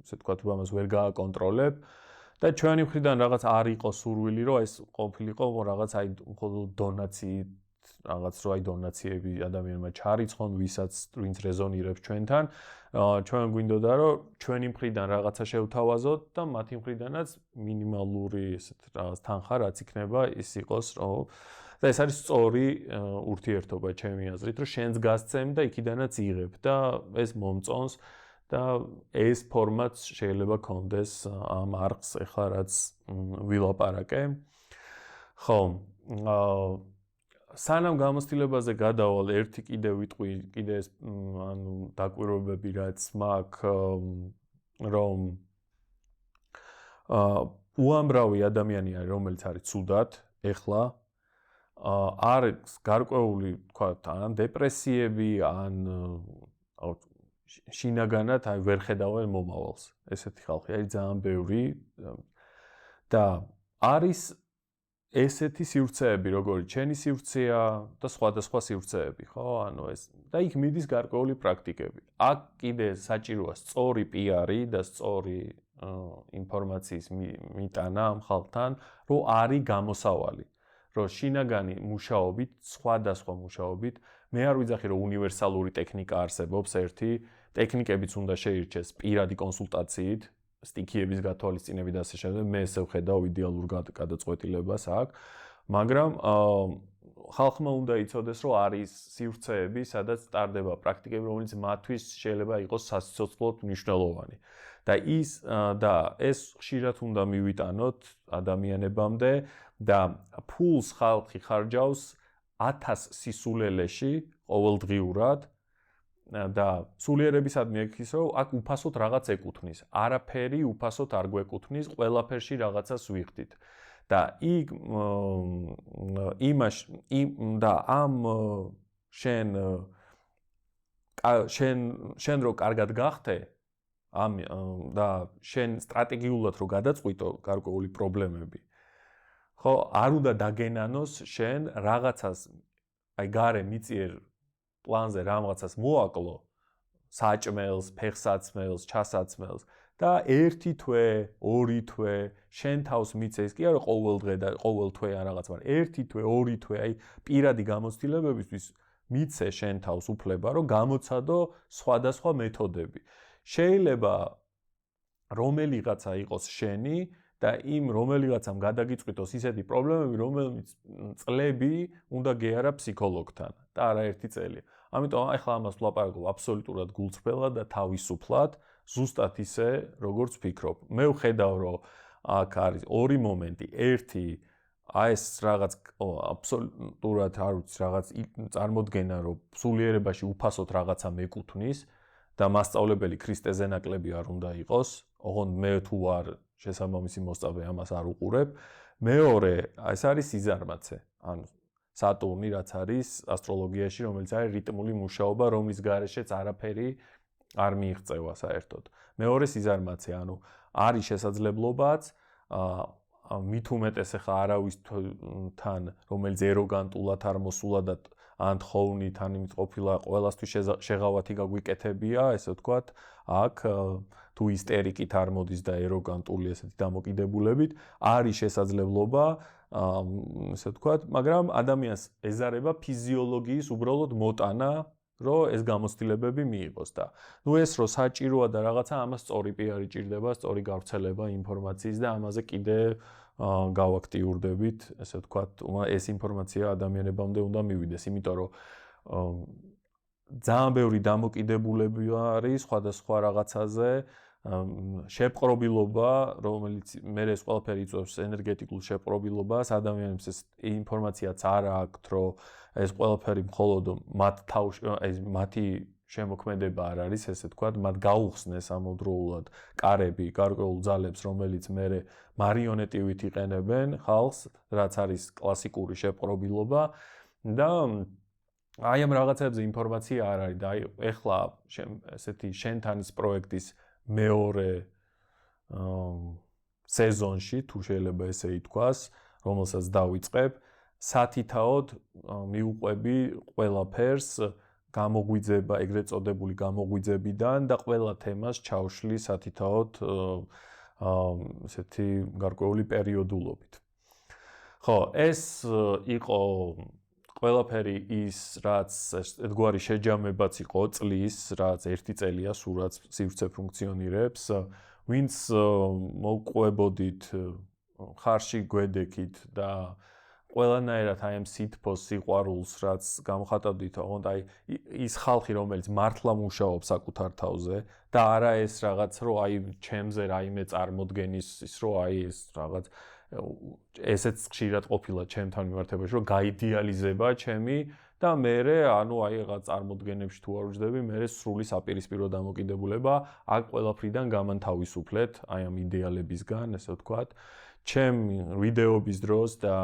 ესე თქვა თუ ამას ვერ გააკონტროლებ. და ჩვენი მხრიდან რაღაც არ იყო სურვილი, რომ ეს ყოფილიყო რაღაც აი მხოლოდ დონაციით, რაღაც რო აი დონაციები ადამიანმა ჩარიცხონ, ვინც რეზონირებს ჩვენთან. ჩვენ გვინდოდა, რომ ჩვენი მხრიდან რაღაცა შევთავაზოთ და მათი მხრიდანაც მინიმალური ესეთ რაღაც თანხა რაც იქნება, ის იყოს, რომ და ეს არის სწორი ურთიერთობა ჩემი აზრით, რომ შენს გასცემ და იქიდანაც იღებ და ეს მომწონს. და ეს ფორმატ შეიძლება კონდეს ამ არხს ახლა რაც ვილაპარაკე. ხო, სანამ გამოცდილებაზე გადავალ, ერთი კიდე ვიტყვი, კიდე ეს ანუ დაკვირვებები რაც მაქვს, რომ უამრავი ადამიანი არის, რომელიც არის ცუდად, ეხლა არის გარკვეული, თქვა, ან დეპრესიები, ან შინაგანად აი ვერ ხედავენ მომავალს. ესეთი ხალხი არის ძალიან ბევრი და არის ესეთი სივრცეები, როგორც ჩენი სივრცეა და სხვადასხვა სივრცეები, ხო? ანუ ეს და იქ მიდის გარკვეული პრაქტიკები. აქ კიდე საჭიროა სწორი პიარი და სწორი ინფორმაციის მიტანა ამ ხალხთან, რომ არის გამოსავალი, რომ შინაგანი მუშაობით, სხვადასხვა მუშაობით, მე არ ვიძახი, რომ უნივერსალური ტექნიკა არსებობს ერთი, ტექნიკებიც უნდა შეირჩეს პირადი კონსულტაციით, სტიქიების გათვალისწინებით და ასე შემდეგ, მე ესე ვხედავ იდეალურ გადაწყვეტილებას აქ, მაგრამ ხალხმა უნდა იცოდეს, რომ არის სივრცეები, სადაც ტარდება პრაქტიკები, რომელიც მათთვის შეიძლება იყოს სასიცოცხლოდ მნიშვნელოვანი. და ეს ხშირად უნდა მივიტანოთ ადამიანებამდე და ფულს ხალხი ხარჯავს 1000 სისულელეში ყოველდღიურად და სულიერებისადმი ექის რომ აქ უფასოდ რაღაც ეკუთვნის, არაფერი უფასოდ არ გვეკუთვნის, ყველაფერში რაღაცას ვიხდით. და იქ და ამ შენ რო კარგად გახდე და შენ სტრატეგიულად რო გადაწყვიტო გარკვეული პრობლემები ხო არ უნდა დაგენანოს შენ რაღაცას აი გარე მიწიერ პლანზე რაღაცას მოაკლო საჭმელს, ფეხსაცმელს, ჩასაცმელს და 1 თვე, 2 თვე შენ თავს მიცეს კი არა ყოველ დღე და ყოველ თვე ან რაღაც მაგრამ 1 თვე, 2 თვე აი პირადი გამოცდილებებისთვის მიცე შენ თავს უფლება რომ გამოცადო სხვადასხვა მეთოდები. შეიძლება რომელიღაცა იყოს შენი და იმ რომელიღაცამ გადაგიწყვიტოს ისეთი პრობლემები, რომელმიც წლები უნდა გეარა ფსიქოლოგთან და არაერთი წელი. ამიტომ ახლა ამას ვლაპარაკობ აბსოლუტურად გულწრფელად და თავისუფლად, ზუსტად ისე, როგორც ვფიქრობ. მე ვხედავ, რომ აქ არის ორი მომენტი. ერთი ეს რაღაც აბსოლუტურად არ ვიცი, რაღაც წარმოდგენა, რომ სულიერებაში უფასოდ რაღაცა მეკუთვნის და მასწავლებელი ქრისტეზე ნაკლები არ უნდა იყოს. ოღონდ მე თუ არ შესაბამისი მოსწავლე ამას არ უყურებ. მეორე, ეს არის სიზარმაცე. ანუ სატურნი რაც არის ასტროლოგიაში, რომელიც არის რიტმული მუშაობა, რომლის გარეშეც არაფერი არ მიიღწევა საერთოდ. მეორე სიზარმაცე, ანუ არის შესაძლებლობაც მით უმეტეს ახლა არავისთან, რომელიც ეროგანტულად არ მოსულა და ან თხოვნით, ან იმით ყოფილა ყველასთვის შეღავათი გაგვიკეთებია, ესე ვთქვათ, აქ თუ ისტერიკით არ მოდის და ეროგანტული ესეთი დამოკიდებულებით, არის შესაძლებლობა, ესე ვთქვათ, მაგრამ ადამიანს ეზარება ფიზიოლოგიის უბრალოდ მოტანა, რომ ეს გამოცდილებები მიიღოს და ნუ ეს რო საჭიროა და რაღაცა ამას სწორი პიარი ჭირდება, სწორი გავრცელება ინფორმაციის და ამაზე კიდე გავაქტიურდებით, ესე ვთქვათ, ეს ინფორმაცია ადამიანებამდე უნდა მივიდეს, იმიტომ რომ ძალიან ბევრი დამოკიდებულება არის სხვადასხვა რაღაცაზე, შეპყრობილობა, რომელიც მე ეს ყველაფერი იწვევს ენერგეტიკულ შეპყრობილობას, ადამიანებს ეს ინფორმაციაც არ აქვთ, რომ ეს ყველაფერი მხოლოდ მათი შემოქმედება არ არის, ესე ვთქვათ, მათ გაუხსნეს ამავდროულად კარები, გარკვეულ ძალებს, რომელიც მე მარიონეტივით იყენებენ ხალხს, რაც არის კლასიკური შეპყრობილობა და აი ამ რაღაცებზე ინფორმაცია არ არის და აი ეხლა ესეთი შენთანის პროექტის მეორე სეზონში, თუ შეიძლება ესე ითქვას, რომელსაც დავიწყებ, სათითაოდ მიუყვები ყველაფერს გამოგვიძება, ეგრეთ წოდებული გამოგვიძებიდან და ყველა თემას ჩავშლი სათითაოდ ესეთი გარკვეული პერიოდულობით. ხო, ეს იყო ყველაფერი ის, რაც ერთგვარი შეჯამებაც იყო წლის, რაც 1 წელია სულ რაც სივრცე ფუნქციონირებს, ვინც მოვყვებოდით, ხარში გვედექით და ყველანაირად აი ამ სითბოს სიყვარულს, რაც გამხატავდით, ოღონდ აი ის ხალხი, რომელიც მართლა მუშაობს საკუთარ თავზე და არა ეს რაღაც, რომ აი ჩემზე რაიმე წარმოდგენის ის, რომ აი ეს რაღაც ესეც ხშირად ყოფილა ჩემთან მიმართებაში, რომ გაიდეალიზება ჩემი და მე ანუ აი რაღაც წარმოდგენებში თუ არ ვждები, მე სრული საპირისპირო დამოკიდებულება აქ ყველაფრიდან გამანთავისუფლეთ, აი ამ იდეალებისგან, ესე ვთქვათ. ჩემი ვიდეოების დროს და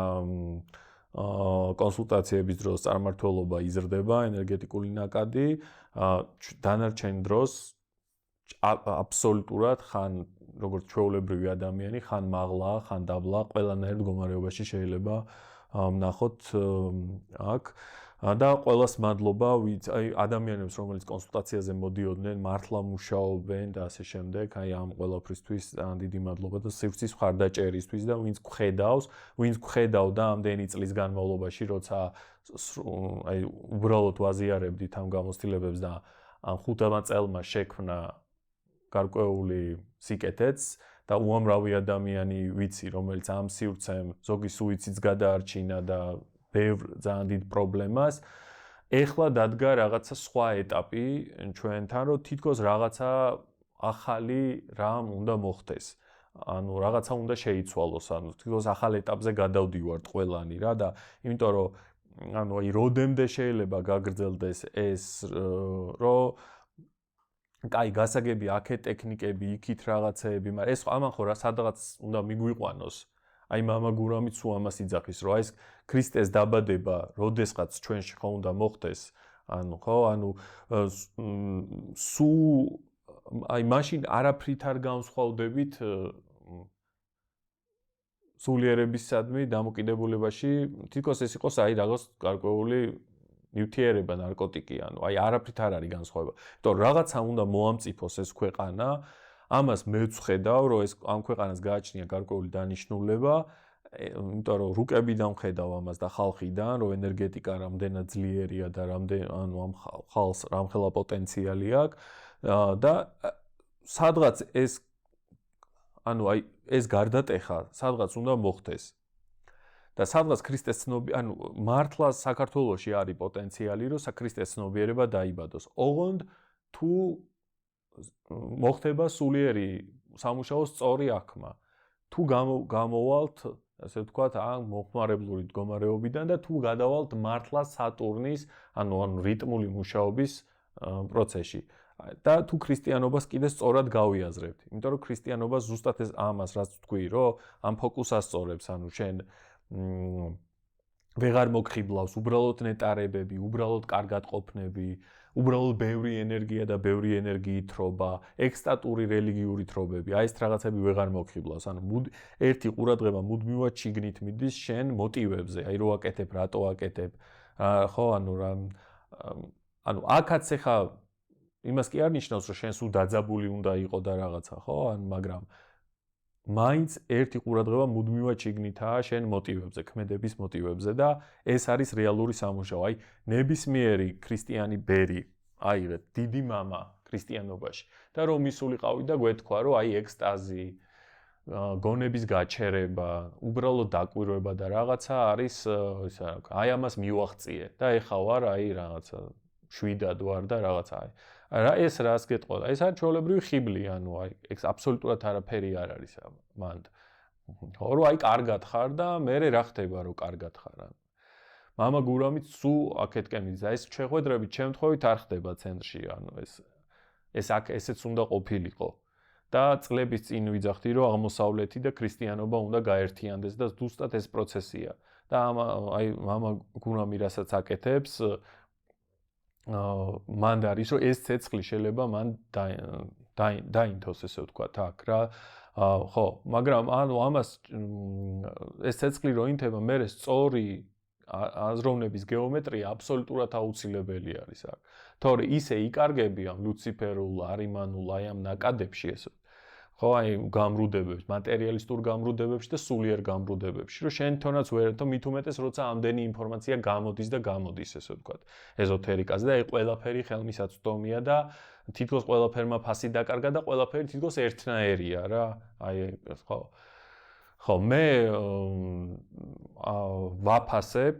კონსულტაციების დროს წარმმართველობა იზრდება, ენერგეტიკული ნაკადი, დანარჩენ დროს აბსოლუტურად ხან როგორც ჩვეულებრივი ადამიანი, ხან მაღლა, ხან დაბლა, ყველანაირ მდგომარეობაში შეიძლება ვნახოთ აქ და ყველას მადლობა, ვინც აი ადამიანებს, რომელიც კონსულტაციაზე მოდიოდნენ, მართლა მუშაობენ და ასე შემდეგ, აი ამ ყველაფრისთვის ძალიან დიდი მადლობა და სივრცის მხარდაჭერისთვის და ვინც გხედავდა ამდენი წლის განმავლობაში, როცა აი უბრალოდ ვაზიარებდით ამ გამოცდილებებს და ამ 5 წელმა შექმნა გარკვეული სიკეთეც და უამრავი ადამიანი ვიცი, რომელიც ამ სივრცემ ზოგი სუიციდს გადაარჩინა და ბევრ ძალიან დიდ პრობლემას. ეხლა დადგა რაღაცა სხვა ეტაპი ჩვენთან, რომ თითქოს რაღაცა ახალი რამ უნდა მოხდეს. ანუ რაღაცა უნდა შეიცვალოს, ანუ თითქოს ახალ ეტაპზე გადავდივართ ყველანი რა და იმიტომ რომ ანუ აი როდემდე შეიძლება გაგრძელდეს ეს რომ კაი გასაგები აქეთ ტექნიკები, იქით რაღაცეები, მაგრამ ეს ამან ხო რა სადღაც უნდა მიგვიყვანოს. აი მამა გურამიც სულ ამას იძახის, რომ აი ეს ქრისტეს დაბადება, როდესღაც ჩვენში ხო უნდა მოხდეს, ანუ ხო, ანუ სულ აი მაშინ არაფრით არ განსხვავდებით სულიერებისადმი დამოკიდებულებაში, თითქოს ეს იყოს აი რაღაც გარკვეული ნივთიერება, ნარკოტიკი, ანუ აი არაფრით არ არის განსხვავება. იმიტომ რომ რაღაცა უნდა მოამწიფოს ეს ქვეყანა, ამას მეც ვხედავ, რომ ეს ამ ქვეყანას გააჩნია გარკვეული დანიშნულება, იმიტომ რომ რუკებიდან ვხედავ ამას და ხალხიდან, რომ ენერგეტიკა რამდენად ძლიერია და ანუ ამ ხალხს რამხელა პოტენციალი აქვს და სადღაც ეს ანუ აი ეს გარდატეხა სადღაც უნდა მოხდეს. და სადღაც ქრისტეს ცნობი, ანუ მართლა საქართველოში არის პოტენციალი, რომ ქრისტეს ცნობიერება დაიბადოს. ოღონდ თუ მოხდება სულიერი სამუშაოს სწორი აღქმა. თუ გამოვალთ, ასე ვთქვათ, ამ მოხმარებლური მდგომარეობიდან და თუ გადავალთ მართლა სატურნის, ანუ რიტმული მუშაობის პროცესში. და თუ ქრისტიანობას კიდე სწორად გავიაზრებთ. იმიტომ რომ ქრისტიანობა ზუსტად ეს ამას რაც თქვი, რომ ამ ფოკუსას სწორებს, ანუ შენ ვეღარ მოგხიბლავს უბრალოდ ნეტარებები, უბრალოდ კარგად ყოფნები, უბრალოდ ბევრი ენერგია და ბევრი ენერგიით თრობა, ექსტატური რელიგიური თრობები, აი ეს რაღაცები ვეღარ მოგხიბლავს. ანუ ერთი ყურადღება მუდმივად შიგნით მიდის შენ მოტივებზე, აი რო აკეთებ, რატო აკეთებ, ხო, ანუ აქაც ეხა იმას კი არ ნიშნავს, რომ შენ სულ დაძაბული უნდა იყო და რაღაცა, ხო? მაგრამ მაინც ერთი ყურადღება მუდმივად შიგნითაა შენ მოტივებზე, ქმედების მოტივებზე და ეს არის რეალური სამუშაო. აი, ნებისმიერი ქრისტიანი ბერი აიღეთ, დიდი მამა ქრისტიანობაში და რომ მისულიყავი და გვეთქვა, რომ აი ექსტაზი, გონების გაჩერება, უბრალოდ დაკვირვება და რაღაცა არის, აი ამას მივაღწიე და ეხა ვარ აი რაღაცა შვიდად ვარ და რაღაცა აი ეს რას გეტყოდა? ეს არის ჩვეულებრივი ხიბლი, ანუ აი ეს აბსოლუტურად არაფერი არ არის მანდ. ხო, რომ აი კარგად ხარ და მე რა ხდება, რომ კარგად ხარ. მამა გურამიც სულ აქეთკენ მიდის. ეს შეხვედრებით შემთხვევით არ ხდება ცენტრში, ანუ ეს აქ ესეც უნდა ყოფილიყო. და წლების წინ ვიძახდი, რომ აღმოსავლეთი და ქრისტიანობა უნდა გაერთიანდეს და ზუსტად ეს პროცესია. და აი მამა გურამი რასაც აკეთებს მანდ არის, რომ ეს ცეცხლი შეიძლება მან დაინთოს, ესე ვთქვათ, აქ რა. ხო, მაგრამ ანუ ამას ეს ცეცხლი რო ინთება, მე სწორი აზროვნების გეომეტრია აბსოლუტურად აუცილებელი არის აქ. თორე ისე იკარგები ამ ლუციფერულ, არიმანულ აი ამ ნაკადებში ესე. ხო, აი გამრუდებებში, მატერიალისტურ გამრუდებებში და სულიერ გამრუდებებში, რომ შენ თონაც ვერ თო მით უმეტეს როცა ამდენი ინფორმაცია გამოდის და გამოდის, ესე ვთქვათ, ეზოთერიკაზე და აი ყველაფერი ხელმისაწვდომია და თითქოს ყველაფერმა ფასი დაკარგა და ყველაფერი თითქოს ერთნაირია რა. აი ხო. ხო, მე ვაფასებ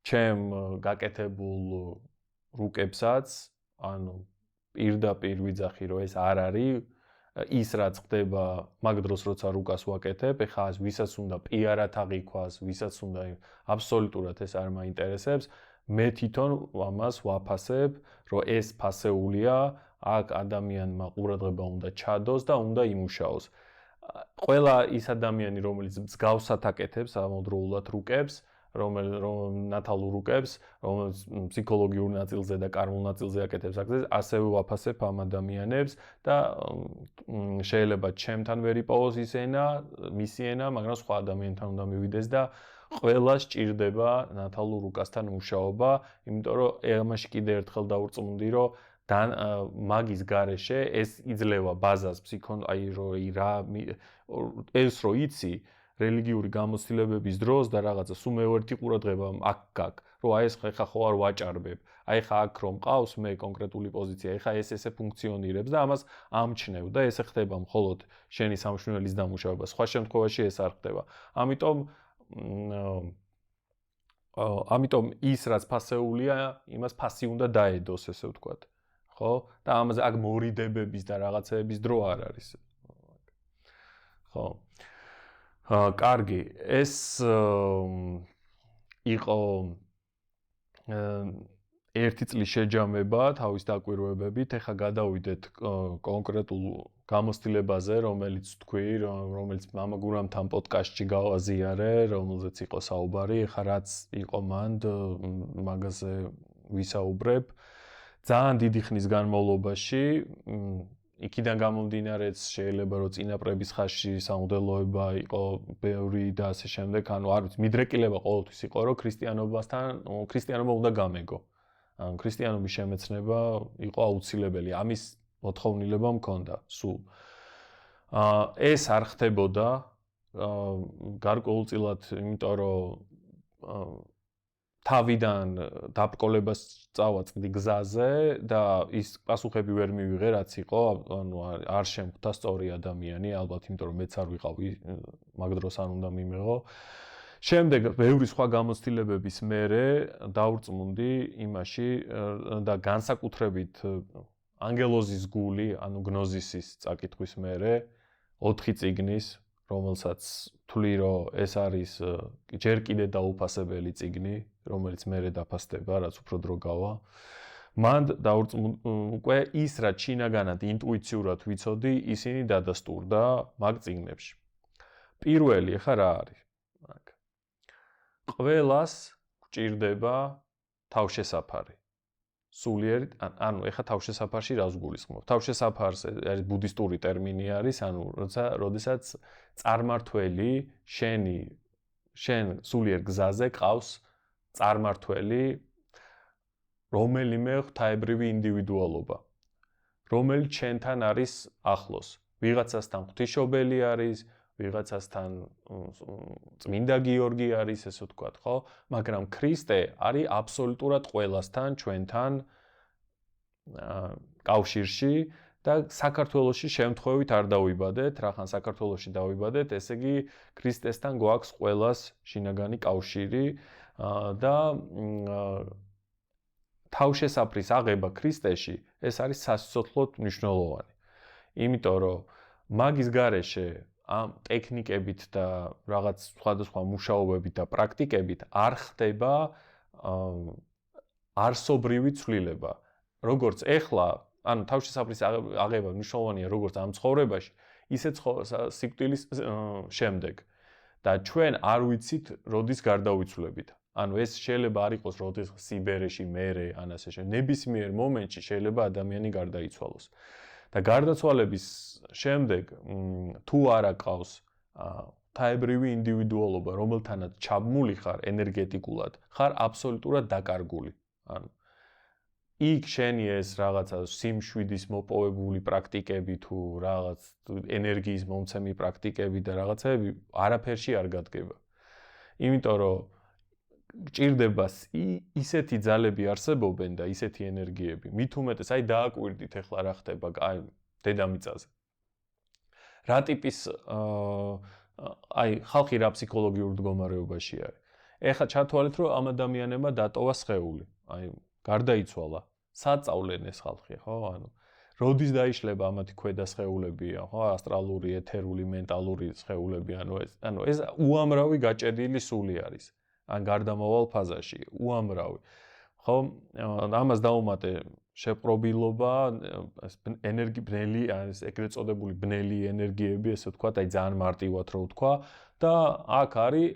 ჩემ გაკეთებულ რუკებსაც, ანუ პირდაპირ ვიძახი, რომ ეს არ არის ის რაც ხდება მაგ დროს როცა რუკას ვაკეთებ, ეხლა ეს ვისაც უნდა პიარად აღიქვას, ვისაც უნდა აბსოლუტურად ეს არ მაინტერესებს, მე თვითონ ამას ვაფასებ, რომ ეს ფასეულია, აქ ადამიანმა ყურადღება უნდა ჩადოს და უნდა იმუშაოს. ყველა ის ადამიანი, რომელიც მსგავსად აკეთებს ამავდროულად რუკებს, რომ ნათალურ რუკებს, რომელიც ფსიქოლოგიურ ნაწილზე და კარმულ ნაწილზე აკეთებს აქცენტს, ასევე ვაფასებ ამ ადამიანებს და შეიძლება ჩემთან ვერ იპოვოს ის ენა, მისი ენა, მაგრამ სხვა ადამიანთან უნდა მივიდეს და ყველას სჭირდება ნათალურ რუკასთან მუშაობა, იმიტომ რომ ამაში კიდე ერთხელ დავურწმუნდი, რომ მაგის გარეშე ეს იძლევა ბაზას აი ეს რო იცი რელიგიური გამოცდილებების დროს და რაღაცა სულ მეერთი ყურადღება აქ გაქვს, რომ აი ეს ხა ხო არ ვაჭარბებ, აი ხა აქ რომ ყავს მე კონკრეტული პოზიცია, ეხა ესე ფუნქციონირებს და ამას ამჩნევ და ესე ხდება მხოლოდ შენი სამშნველის დამუშავება, სხვა შემთხვევაში ეს არ ხდება. ამიტომ ის რაც ფასეულია, იმას ფასი უნდა დაედოს, ესე ვთქვათ. ხო? და ამაზე აქ მორიდებების და რაღაცეების დრო არ არის. ხო. კარგი, ეს იყო ერთი წლის შეჯამება თავის დაკვირვებებით, ეხლა გადავიდეთ კონკრეტულ გამოცდილებაზე, რომელიც თქვი, რომელიც მამაგურამთან პოდკასტში გავაზიარე, რომელზეც იყო საუბარი, ეხლა რაც იყო მანდ მაგაზე ვისაუბრებ. ძალიან დიდი ხნის განმავლობაში იქიდან გამომდინარეც შეიძლება რომ წინაპრების ხაზში სამღვდელოება იყო ბევრი და ასე შემდეგ, ანუ არ ვიცი, მიდრეკილება ყოველთვის იყო, რომ ქრისტიანობა უნდა გამეგო. ანუ ქრისტიანობის შემეცნება იყო აუცილებელი, ამის მოთხოვნილება მქონდა სულ. ეს არ ხდებოდა გარკვეულწილად, იმიტომ რომ თავიდან დაბრკოლებას წავაწყდი გზაზე და ის პასუხები ვერ მივიღე, რაც იყო, ანუ არ შემხვდა სწორი ადამიანი, ალბათ იმიტომ რომ მეც არ ვიყავი, მაგ დროს არ უნდა მიმეღო. შემდეგ ბევრი სხვა გამოცდილებების მერე დავრწმუნდი იმაში და განსაკუთრებით ანგელოზის გული, ანუ გნოზისის წაკითხვის მერე 4 წიგნის, რომელსაც თვლი რომ ეს არის ჯერ კიდე დაუფასებელი წიგნი, რომელიც მერე დაფასდება, რაც უფრო დრო გავა. მან უკვე ის რაც შინაგანად ინტუიციურად ვიცოდი, ისინი დადასტურდა მაგ წიგნებში. პირველი ხა რა არის? ყველას გვჭირდება თავშესაფარი. სულიერი, ანუ ეხა თავშესაფარში რას გულისხმობ? თავშესაფარს არის ბუდისტური ტერმინი არის, ანუ როდესაც წარმართველი შენ სულიერ გზაზე ყავს წარმართველი რომელიმე ღვთაებრივი ინდივიდუალობა, რომელიც შენთან არის ახლოს. ვიღაცასთან ღვთისმშობელი არის, ვიღაცასთან წმინდა გიორგი არის, ესე ვთქვათ, ხო? მაგრამ ქრისტე არის აბსოლუტურად ყველასთან, ჩვენთან კავშირში და საქართველოში შემთხვევით არ დავიბადეთ, რახან საქართველოში დავიბადეთ, ესე იგი ქრისტესთან გვაქვს ყველას შინაგანი კავშირი და თავშესაფრის აღება ქრისტეში, ეს არის სასიცოცხლოდ მნიშვნელოვანი. იმიტომ რომ მაგის გარეშე ამ ტექნიკებით და რაღაც სხვადასხვა მუშაობებით და პრაქტიკებით არ ხდება არსობრივი ცვლილება. როგორც ეხლა, ანუ თავშესაფრის აღება მნიშვნელოვანია როგორც ამ ცხოვრებაში, ისე სიკვდილის შემდეგ. და ჩვენ არ ვიცით, როდის გარდავიცვლებით. ანუ ეს შეიძლება არ იყოს როდის სიბერეში, მერე, ან ასე შემდეგ. ნებისმიერ მომენტში შეიძლება ადამიანი გარდაიცვალოს. და გარდაცვალების შემდეგ თუ არ აყავს ღვთაებრივი ინდივიდუალობა, რომელთანაც ჩაბმული ხარ ენერგეტიკულად, ხარ აბსოლუტურად დაკარგული. ანუ იქ შენი ეს რაღაცა სიმშვიდის მოპოვებული პრაქტიკები თუ რაღაც ენერგიის მომცემი პრაქტიკები და რაღაცები არაფერში არ გადგება. იმიტომ რომ გჭირდება ისეთი ძალები არსებობენ და ისეთი ენერგიები. მით უმეტეს აი დააკვირდით ახლა რა ხდება აი დედამიწაზე. რა ტიპის აი ხალხი რა ფსიქოლოგიურ მდგომარეობაში არის. ეხლა ჩათვალეთ რომ ამ ადამიანებმა დატოვა სხეული. აი გარდაიცვალა. საწავლენ ეს ხალხი, ხო? ანუ როდის დაიშლება ამათი ქვედა სხეულებია, ხო? ასტრალური, ეთერული, მენტალური სხეულები, ანუ ეს უამრავი გაჭედილი სული არის. ან გარდამავალ ფაზაში, უამრავი. ხო? ამას დაუმატე შეპყრობილობა, ენერგიბნელი, ეს ეგრეთ წოდებული ბნელი ენერგიები, ესე ვთქვათ, აი ძალიან მარტივად რო ვთქვა და აქ არის,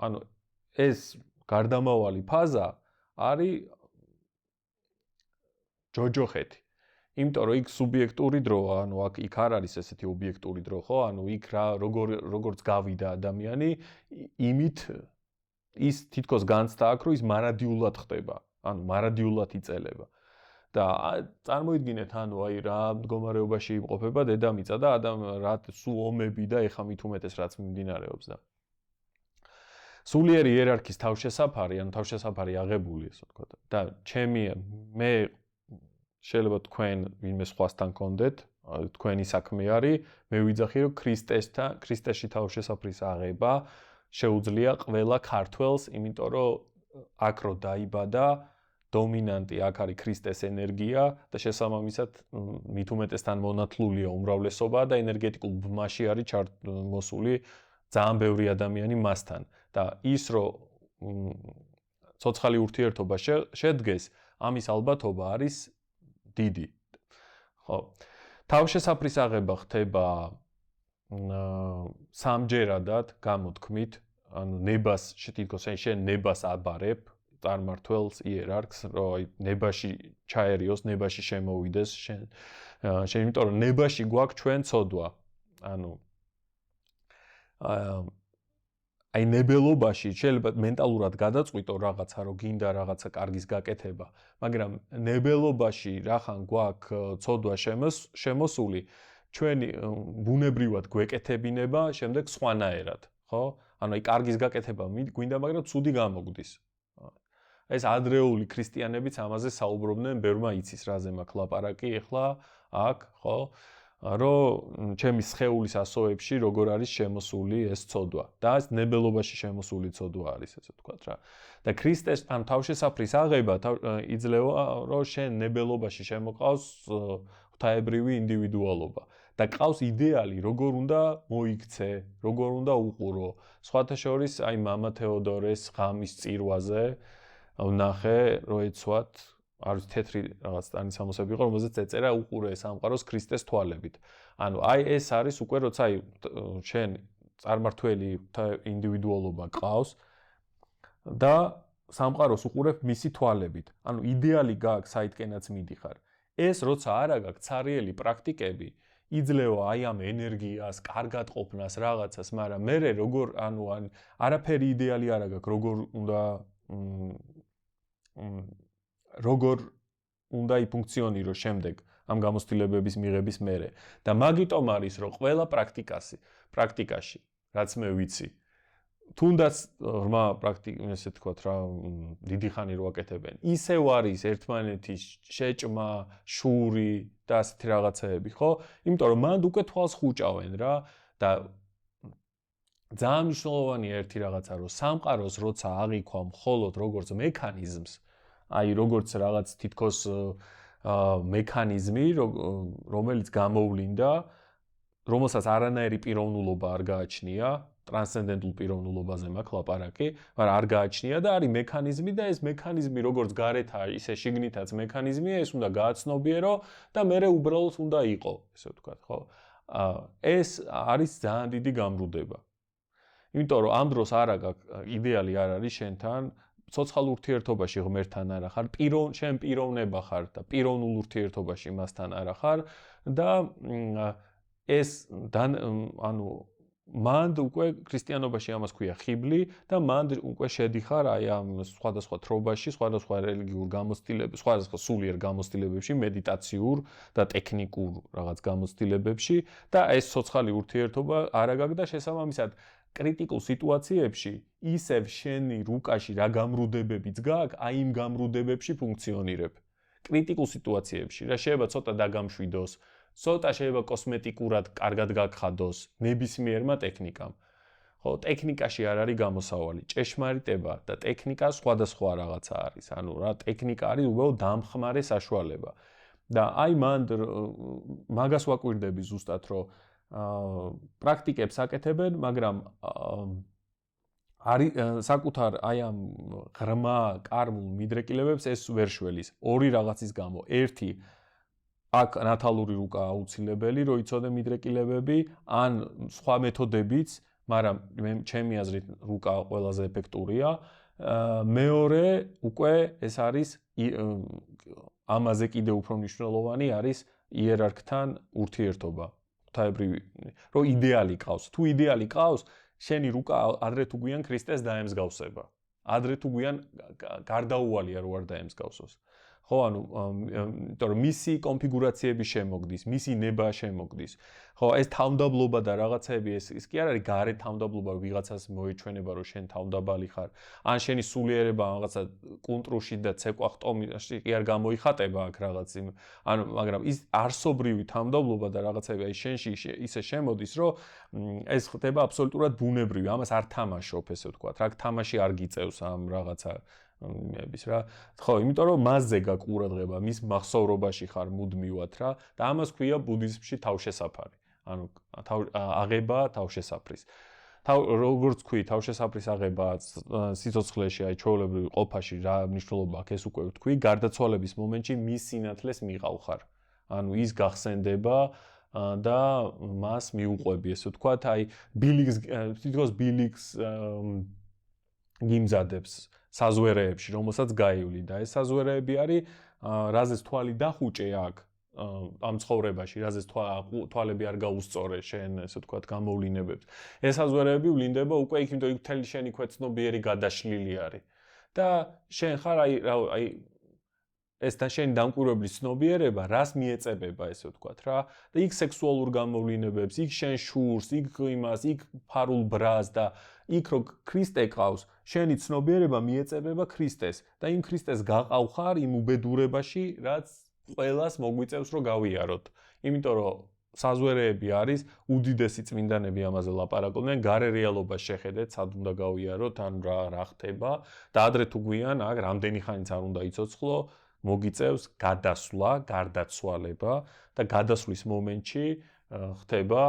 ანუ ეს გარდამავალი ფაზა არის ჯოჯოხეთი. იმიტომ რომ იქ სუბიექტური დროა, ანუ იქ არ არის ესეთი ობიექტური დრო, ხო? ანუ იქ როგორც გავიდა ადამიანი, იმით ის თითქოს განცდა აქვს, რომ ის მარადიულად ხდება, ანუ მარადიულად იწელება. და წარმოიდგინეთ, ანუ აი რა მდგომარეობაში იმყოფება დედამიწა და რა სულ ომები და ეხა მით უმეტეს რაც მიმდინარეობს და სულიერი იერარქიის თავშესაფარი, ანუ თავშესაფარი აღებული, ესე ვთქვათ. და მე შეიძლება თქვენ ვინმე სხვასთან გქონდეთ, თქვენი საქმე არის, მე ვიძახი რომ ქრისტეში თავშესაფრის აღება შეუძლია ყველა ქართველს, იმიტომ რომ აქ რო დაიბადა, დომინანტი აქ არის ქრისტეს ენერგია და შესაბამისად მით უმეტესთან მონათლულია უმრავლესობა და ენერგეტიკულ ბმაში არის ჩამოსული ძალიან ბევრი ადამიანი მასთან და ის რომ ცოცხალი ურთიერთობა შედგეს ამის ალბათობა არის დიდი. ხო. თავშესაფრის აღება ხდება სამჯერადად გამოთქმით, ანუ ნებას თითქოს შენ ნებას აბარებ წარმართველს იერარქს, რომ აი ნებაში ჩაერიოს, ნებაში შემოვიდეს შენ, იმიტომ რომ ნებაში გვაქვს ჩვენ ცოდვა. ანუ აი ნებელობაში შეიძლება მენტალურად გადაწყვიტო რაღაცა, რომ გინდა რაღაცა კარგის გაკეთება, მაგრამ ნებელობაში რახან გვაქვს ცოდვა შემოსული, ჩვენი ბუნებრივად გვეკეთებინება, შემდეგ სხვანაირად, ხო? ანუ აი კარგის გაკეთება გვინდა, მაგრამ ცუდი გამოგვდის. ეს ადრეული ქრისტიანებიც ამაზე საუბრობდნენ, ბევრმა იცის რაზე მაქვს ლაპარაკი ახლა აქ, ხო? რომ ჩემი სხეულის ასოებში როგორ არის შემოსული ეს ცოდვა და ეს ნებელობაში შემოსული ცოდვა არის, ესე ვთქვათ რა. და ქრისტეს ან თავშესაფრის აღება იძლევა, რომ შენ ნებელობაში შემოყავს ღვთაებრივი ინდივიდუალობა და ყავს იდეალი, როგორ უნდა მოიქცე, როგორ უნდა უყურო. სხვათა შორის, აი მამა თეოდორეს ღამის წირვაზე ვნახე, რომ ეცვათ არის თეთრი რაღაც სტანისამოსები იყო, რომელზეც ეწერა უყურე სამყაროს ქრისტეს თვალებით. ანუ აი ეს არის უკვე როცა აი შენ წარმართველი ინდივიდუალობა ყავს და სამყაროს უყურებ მისი თვალებით. ანუ იდეალი გაქვს საითკენაც მიდიხარ. ეს როცა არა გაქვს ცარიელი პრაქტიკები, იძლევა აი ამ ენერგიას, კარგად ყოფნას რაღაცას, მაგრამ მე როგორ ანუ არაფერი იდეალი არა გაქვს, როგორ უნდა იფუნქციონირო შემდეგ ამ გამოცდილებების მიღების მერე. და მაგიტომ არის, რომ ყველა პრაქტიკაში, რაც მე ვიცი, თუნდაც ღრმა ესე თქვათ რა, დიდი ხანი რო აკეთებენ, ისევ არის ერთმანეთის შეჭმა, შური და ასეთი რაღაცეები, ხო? იმიტომ რომ მანდ უკვე თვალს ხუჭავენ რა და ძალიან მნიშვნელოვანია ერთი რაღაცა, რომ სამყაროს როცა აღიქვა მხოლოდ როგორც მექანიზმს, აი როგორც რაღაც თითქოს მექანიზმი, რომელიც გამოვლინდა, რომელსაც არანაირი პიროვნულობა არ გააჩნია, ტრანსცენდენტულ პიროვნულობაზე მაქვს ლაპარაკი, მაგრამ არ გააჩნია და არის მექანიზმი და ეს მექანიზმი როგორც გარეთაა, ისე შიგნითაც მექანიზმია, ეს უნდა გააცნობიერო და მერე უბრალოდ უნდა იყო, ესე ვთქვათ, ხო? ეს არის ძალიან დიდი გამრუდება. იმიტომ რომ ამ დროს არა გაქვს იდეალი არ არის შენთან ცოცხალ ურთიერთობაში ღმერთთან არა ხარ, შენ პიროვნება ხარ და პიროვნულ ურთიერთობაში მასთან არა ხარ და ეს ანუ მანდ უკვე ქრისტიანობაში ამას ქვია ხიბლი და მანდ უკვე შედიხარ აი ამ სხვადასხვა თრობაში, სხვადასხვა რელიგიურ გამოცდილებებში, სხვადასხვა სულიერ გამოცდილებებში, მედიტაციურ და ტექნიკურ რაღაც გამოცდილებებში და ეს ცოცხალი ურთიერთობა არა გაქვს და შესაბამისად კრიტიკულ სიტუაციებში ისევ შენი რუკაში რა გამრუდებებიც გაქვს, აი იმ გამრუდებებში ფუნქციონირებ. კრიტიკულ სიტუაციებში რა შეიძლება ცოტა დაგამშვიდოს, ცოტა შეიძლება კოსმეტიკურად კარგად გაგხადოს ნებისმიერმა ტექნიკამ. ხო, ტექნიკაში არ არის გამოსავალი, ჭეშმარიტება და ტექნიკა სხვადასხვა რაღაცა არის. ანუ რა ტექნიკა არის უბრალოდ დამხმარე საშუალება. და აი მანდ მაგას ვაკვირდები ზუსტად, რომ პრაქტიკებს აკეთებენ, მაგრამ არის საკუთარ აი ამ ღრმა კარმულ მიდრეკილებებს ეს ვერ შველის. ორი რაღაცის გამო. ერთი აქ ნათალური რუკა აუცილებელი, რომ იცოდე მიდრეკილებები, ან სხვა მეთოდებიც, მაგრამ ჩემი აზრით რუკა ყველაზე ეფექტურია. მეორე უკვე ეს არის ამაზე კიდე უფრო მნიშვნელოვანი არის იერარქთან ურთიერთობა. რომ იდეალი ყავს. თუ იდეალი ყავს, შენი რუკა ადრე თუ გვიან ქრისტეს დაემსგავსება. ადრე თუ გვიან გარდაუვალია რო არ დაემსგავსოს. ხო, ანუ იმიტომ რომ მისი კონფიგურაციები შემოგდის, მისი ნება შემოგდის. ხო, ეს თავმდაბლობა და რაღაცები ეს კი არ არის გარე თავმდაბლობა, რომ ვიღაცას მოეჩვენება, რომ შენ თავმდაბალი ხარ. ან შენი სულიერება რაღაცა კუნტრუში და ცეკვა ხტომში კი არ გამოიხატება აქ რაღაც იმ. ანუ მაგრამ ის არსობრივი თავმდაბლობა და რაღაცები აი შენში ისე შემოდის, რომ ეს ხდება აბსოლუტურად ბუნებრივი. ამას არ თამაშობ, ესე ვთქვათ. რა თამაში არ გიწევს ამ რაღაცა იმების რა. ხო, იმიტომ რომ მასზე გაქვს ყურადღება, მის მახსოვრობაში ხარ მუდმივად რა და ამას ქვია ბუდიზმში თავშესაფარი. ანუ აღება თავშესაფრის. როგორც ქვი, თავშესაფრის აღება სიცოცხლეში, აი ჩვეულებრივ ყოფაში რა მნიშვნელობა აქვს, ეს უკვე ვთქვი, გარდაცვალების მომენტში მის სინათლეს მიყავ ხარ. ანუ ის გახსენდება და მას მიუყვები, ესე ვთქვათ, აი თითქოს ბილიქს გიმზადებს საზვერეებში, რომელსაც გაივლი და ეს საზვერეები არის, რაზეც თვალი დახუჭე აქ ამ ცხოვრებაში, რაზეც თვალები არ გაუსწორე შენ, ესე ვთქვათ, გამოვლინებებს. ეს საზვერეები ვლინდება უკვე იქ, იმიტომ იქ მთელი შენი ქვეცნობიერი გადაშლილი არის. და შენ ხარ აი ეს და შენი დამკვირვებლის ცნობიერება რას მიეწებება, ესე ვთქვათ რა. და იქ სექსუალურ გამოვლინებებს, იქ შენ შურს, იქ იმას, იქ ფარულ ბრას და იქ რო ქრისტე ყავს, შენი ცნობიერება მიეწებება ქრისტეს და იმ ქრისტეს გაყავ ხარ იმ უბედურებაში, რაც ყველას მოგვიწევს რომ გავიაროთ. იმიტომ რომ საზვერეები არის, უდიდესი წმინდანები ამაზე ლაპარაკობდნენ, გარე რეალობას შეხედეთ, სად უნდა გავიაროთ, ან რა ხდება და ადრე თუ გვიან, აქ რამდენი ხანიც არ უნდა იცოცხლო, მოგიწევს გადასვლა, გარდაცვალება და გადასვლის მომენტში ხდება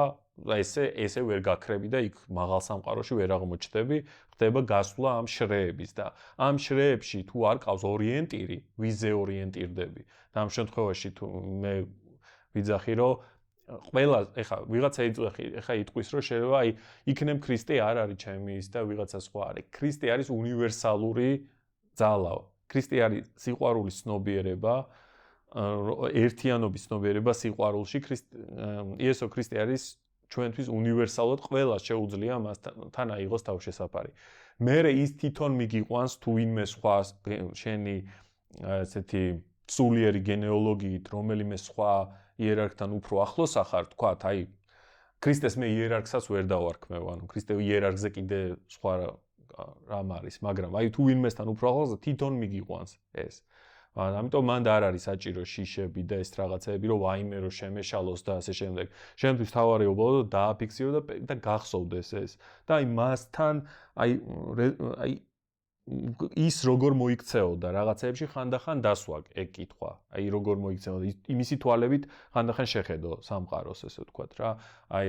ესე ვერ გაქრები და იქ მაღალ სამყაროში ვერ აღმოჩნდები, ხდება გასვლა ამ შრეების და ამ შრეებში თუ არ ყავს ორიენტირი, ვიზე ორიენტირდები. და ამ შემთხვევაში თუ მე ვიძახი რომ ყველა ეხა ვიღაცა ეხა იტყვის რომ შეიძლება აი იქნებ ქრისტე არ არის ჩემი ის და ვიღაცა სხვა არის. ქრისტე არის უნივერსალური ძალა. ქრისტე არის სიყვარულის ცნობიერება, ერთიანობის ცნობიერება სიყვარულში. იესო ქრისტე არის ჩვენთვის უნივერსალურად ყველა შეუძლია მასთან აიღოს თავშესაფარი. მერე ის თვითონ მიგიყვანს თუ ვინმე სხვა შენი ესეთი სულიერი გენეოლოგიით რომელიმე სხვა იერარქთან უფრო ახლოს ახარ, თქვათ, აი ქრისტეს მე იერარქსაც ვერ დავარქმევ, ანუ ქრისტე იერარქზე კიდე სხვა რამ არის, მაგრამ აი თუ ვინმესთან უფრო ახლოს თვითონ მიგიყვანს ეს. ამიტომ მანდ არ არის საჭირო შიშები და ეს რაღაცეები, რომ ვაიმე რომ შემეშალოს და ასე შემდეგ. შენთვის თავარი უბრალოდ დააფიქსირო და გახსოვდეს ეს. და აი მასთან აი ის როგორ მოიქცეოდა რაღაცეებში ხანდახან დასვა ეგ კითხვა. აი როგორ მოიქცეოდა იმისი თვალებით ხანდახან შეხედო სამყაროს, ესე ვთქვათ რა. აი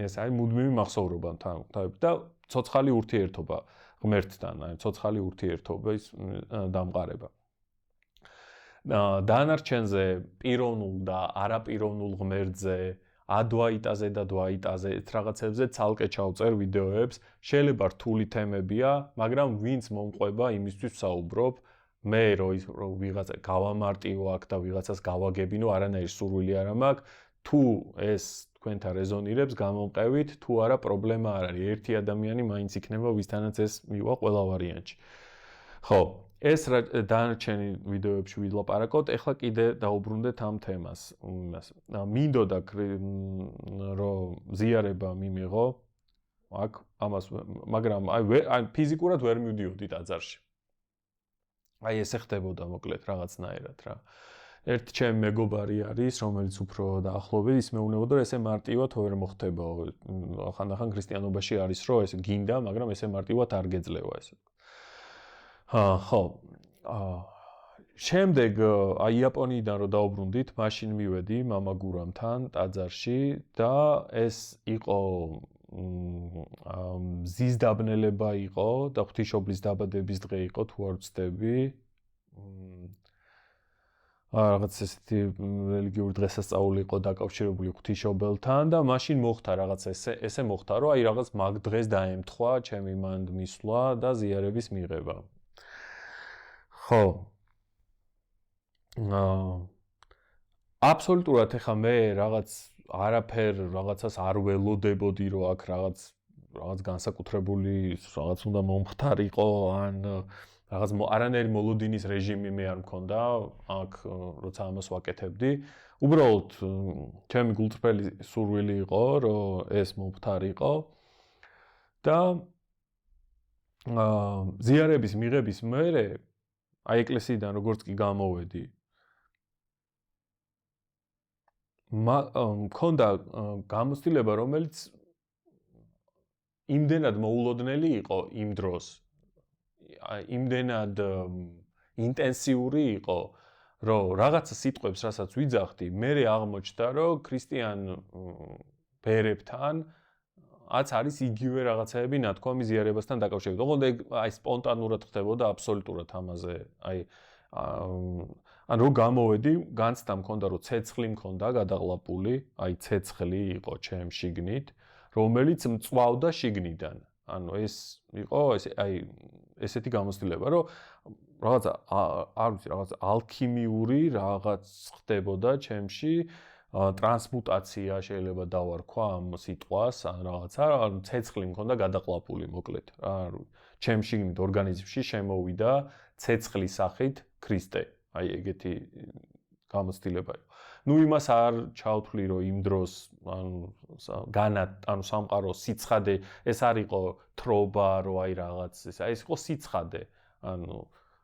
ეს არის მუდმივი მახსოვრობა თავებით და ცოცხალი ურთიერთობა ღმერთთან, აი ცოცხალი ურთიერთობის დამყარება. დანარჩენზე პიროვნულ და არაპიროვნულ ღმერთზე, ადვაიტაზე და დვაიტაზე ეს რაღაცებზე ცალკე ჩავწერ ვიდეოებს, შეიძლება რთული თემებია, მაგრამ ვინც მომყვება იმისთვის ვსაუბრობ, მე რომ ვიღაცა გავამარტივო აქ და ვიღაცას გავაგებინო, არანაირი სურვილი არ მაქვს, თუ ეს თქვენთან რეზონირებს, გამომყევით, თუ არა პრობლემა არ არის. ერთი ადამიანი მაინც იქნება, ვისთანაც ეს მივა ყველა ვარიანტში. ხო, ეს დანარჩენი ვიდეოებში ვილაპარაკოთ, ეხლა კიდე დაუბრუნდეთ ამ თემას. მინდოდა რომ ზიარება მიმიღო აქ ამას, მაგრამ აი ფიზიკურად ვერ მივდიოდი ტაძარში. აი ესე ხდებოდა მოკლედ რაღაცნაირად რა. ერთ ჩემი მეგობარი არის, რომელიც უფრო დაახლოებით ის მეუბნებოდა, რომ ესე მარტივად ვერ მოხდება. ხანდახან ქრისტიანობაში არის, რომ ეს გინდა, მაგრამ ესე მარტივად არ გეძლევა ესე. ხო. შემდეგ აი იაპონიიდან რომ დაუბრუნდით, მაშინ მივედი მამა გურამთან ტაძარში და ეს იყო მზის დაბნელება იყო და ღვთისმშობლის დაბადების დღე იყო, თუ არ ვცდები. რაღაც ესეთი რელიგიური დღესასწაული იყო დაკავშირებული ღვთისმშობელთან და მაშინ მოხდა რაღაც ესე მოხდა, რომ აი რაღაც მაგ დღეს დაემთხვა ჩემი მანდ მისვლა და ზიარების მიღება. ხო. აბსოლუტურად ეხა მე რაღაც არაფერ რაღაცას არ ველოდებოდი, რომ აქ რაღაც განსაკუთრებული რაღაც უნდა მომხდარიყო ან რაღაც არანაირი მოლოდინის რეჟიმი მე არ მქონდა აქ როცა ამას ვაკეთებდი. უბრალოდ ჩემი გულწრფელი სურვილი იყო, რომ ეს მომხდარიყო და ზიარების მიღების მერე აი ეკლესიიდან როგორც კი გამოვედი მქონდა გამოცდილება, რომელიც იმდენად მოულოდნელი იყო იმ დროს. იმდენად ინტენსიური იყო, რომ რაღაცა სიტყვებს, რასაც ვიძახდი, მე აღმოჩნდა, რომ ქრისტიან ბერებთან აც არის იგივე რაღაცაები ნათქვამი ზიარებასთან დაკავშირებით. ოღონდ აი სპონტანურად ხდებოდა აბსოლუტურად ამაზე. ან რო გამოვედი, განცდა მქონდა, რომ ცეცხლი მქონდა გადაღლაპული, აი ცეცხლი იყო ჩემ შიგნით, რომელიც მწვავდა შიგნიდან. ანუ ეს იყო ესეთი გამოცდილება, რომ რაღაცა არ ვიცი, რაღაცა ალქიმიური რაღაც ხდებოდა ჩემში, ტრანსმუტაცია შეიძლება დავარქვა ამ სიტყვას, ან რაღაცა, ანუ ცეცხლი მქონდა გადაყლაპული, მოკლედ. ჩემ შიგნით ორგანიზმში შემოვიდა ცეცხლის სახით ქრისტე. აი ეგეთი გამოცდილება იყო. ნუ იმას არ ჩავთვლი, რომ იმ დროს ანუ სამყარო სიცხადე, ეს არ იყო თრობა, რომ აი რაღაც ეს იყო სიცხადე. ანუ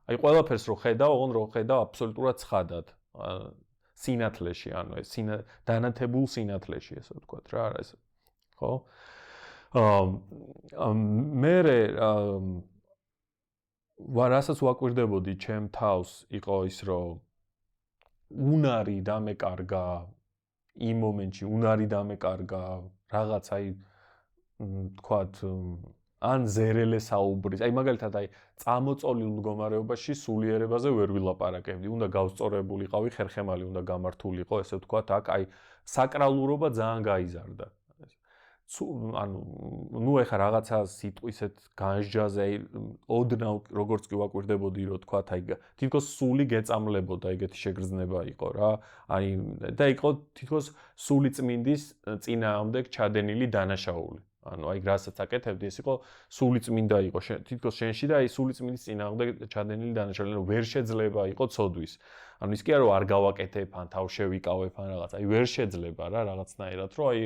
აი ყველაფერს რო ხედავ, ოღონდ რო ხედავ აბსოლუტურად ცხადად. სინათლეში, ანუ ეს დანათებულ სინათლეში, ესე ვთქვათ რა, ეს ხო? მე რასაც ვაკვირდებოდი ჩემ თავს იყო ის, რომ უნარი დამეკარგა იმ მომენტში, უნარი დამეკარგა რაღაც აი ვთქვათ ან ზერელე საუბრის, აი მაგალითად აი წამოწოლილ მდგომარეობაში სულიერებაზე ვერ ვილაპარაკებდი, უნდა გავსწორებულიყავი, ხერხემალი უნდა გამართულიყო, ესე ვთქვათ, აქ აი საკრალურობა ძალიან გაიზარდა. ანუ ნუ ეხა რაღაცა სიტყვისეთ განსჯაზე, აი ოდნავ როგორც კი ვაკვირდებოდი, რომ ვთქვათ, აი თითქოს სული გეწამლებოდა, ეგეთი შეგრძნება იყო რა. აი და იყო თითქოს სული წმინდის წინააღმდეგ ჩადენილი დანაშაული. ანუ აი რასაც აკეთებდი, ეს იყო სული წმინდა იყო თითქოს შენში და აი სული წმინდის წინააღმდეგ ჩადენილი დანაშაული, ვერ შეძლება იყო ცოდვის. ანუ ის კი არა რომ არ გავაკეთებ, ან თავშევიკავებ, ან რაღაც, აი ვერ შეძლება რა რაღაცნაირად, რომ აი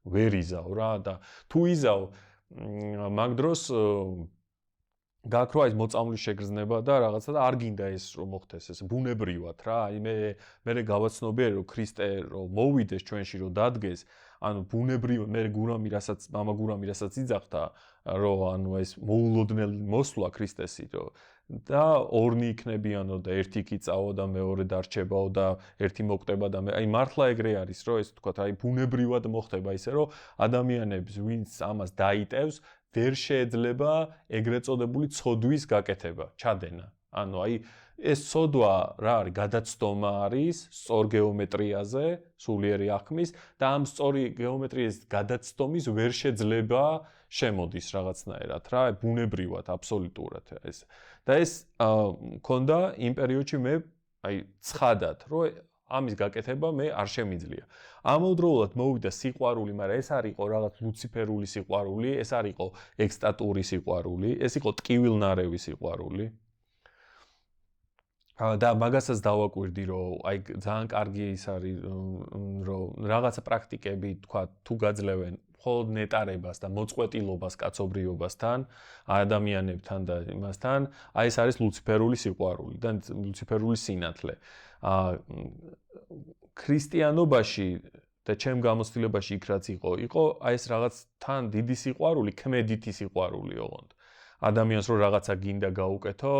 ვერ იზავ რა და თუ იზავ მაგ დროს გაქროა ეს მოწამვლის შეგრძნება და რაღაცა და არ გინდა ეს რომ მოხდეს ეს ბუნებრივად რა. აი მე გავაცნობიერე რომ ქრისტე რომ მოვიდეს ჩვენში რომ დადგეს, ანუ ბუნებრივად მე მამა გურამი რასაც იძახდა რომ ანუ ეს მოულოდნელი მოსვლა ქრისტესი რომ და ორნი იქნებიანო და ერთი კი წაო და მეორე დარჩებაო და ერთი მოკვდება და აი მართლა ეგრე არის რომ ეს თქვა აი ბუნებრივად მოხდება ისე რომ ადამიანებს ვინც ამას დაიტევს ვერ შეეძლება ეგრეთ წოდებული ცოდვის გაკეთება, ჩადენა. ანუ აი ეს ცოდვა რა არის, გადაცდომა არის სწორ გეომეტრიაზე, სულიერი აღქმის და ამ სწორი გეომეტრიის გადაცდომის ვერ შეძლება შემოდის რაღაცნაირად რა, ბუნებრივად, აბსოლუტურად ეს. და ეს მქონდა იმ პერიოდში მე აი ცხადად, რომ ამის გაკეთება მე არ შემიძლია. ამავდროულად მოვიდა სიყვარული, მაგრამ ეს არ იყო რაღაც ლუციფერული სიყვარული, ეს არ იყო ექსტატური სიყვარული, ეს იყო ტკივილნარევი სიყვარული. და მაგასაც დავაკვირდი, რომ აი ძალიან კარგი ის არის, რომ რაღაცა პრაქტიკები, თქვა, თუ გაძლევენ მხოლოდ ნეტარებას და მოწყვეტილობას კაცობრიობასთან, ადამიანებთან და იმასთან, აი ეს არის ლუციფერული სიყვარული და ლუციფერული სინათლე. ქრისტიანობაში და ჩემ გამოცდილებაში იქ რაც იყო აი ეს რაღაც თან დიდი სიყვარული, ქმედითი სიყვარული ოღონდ. ადამიანს რო რაღაცა გინდა გაუკეთო,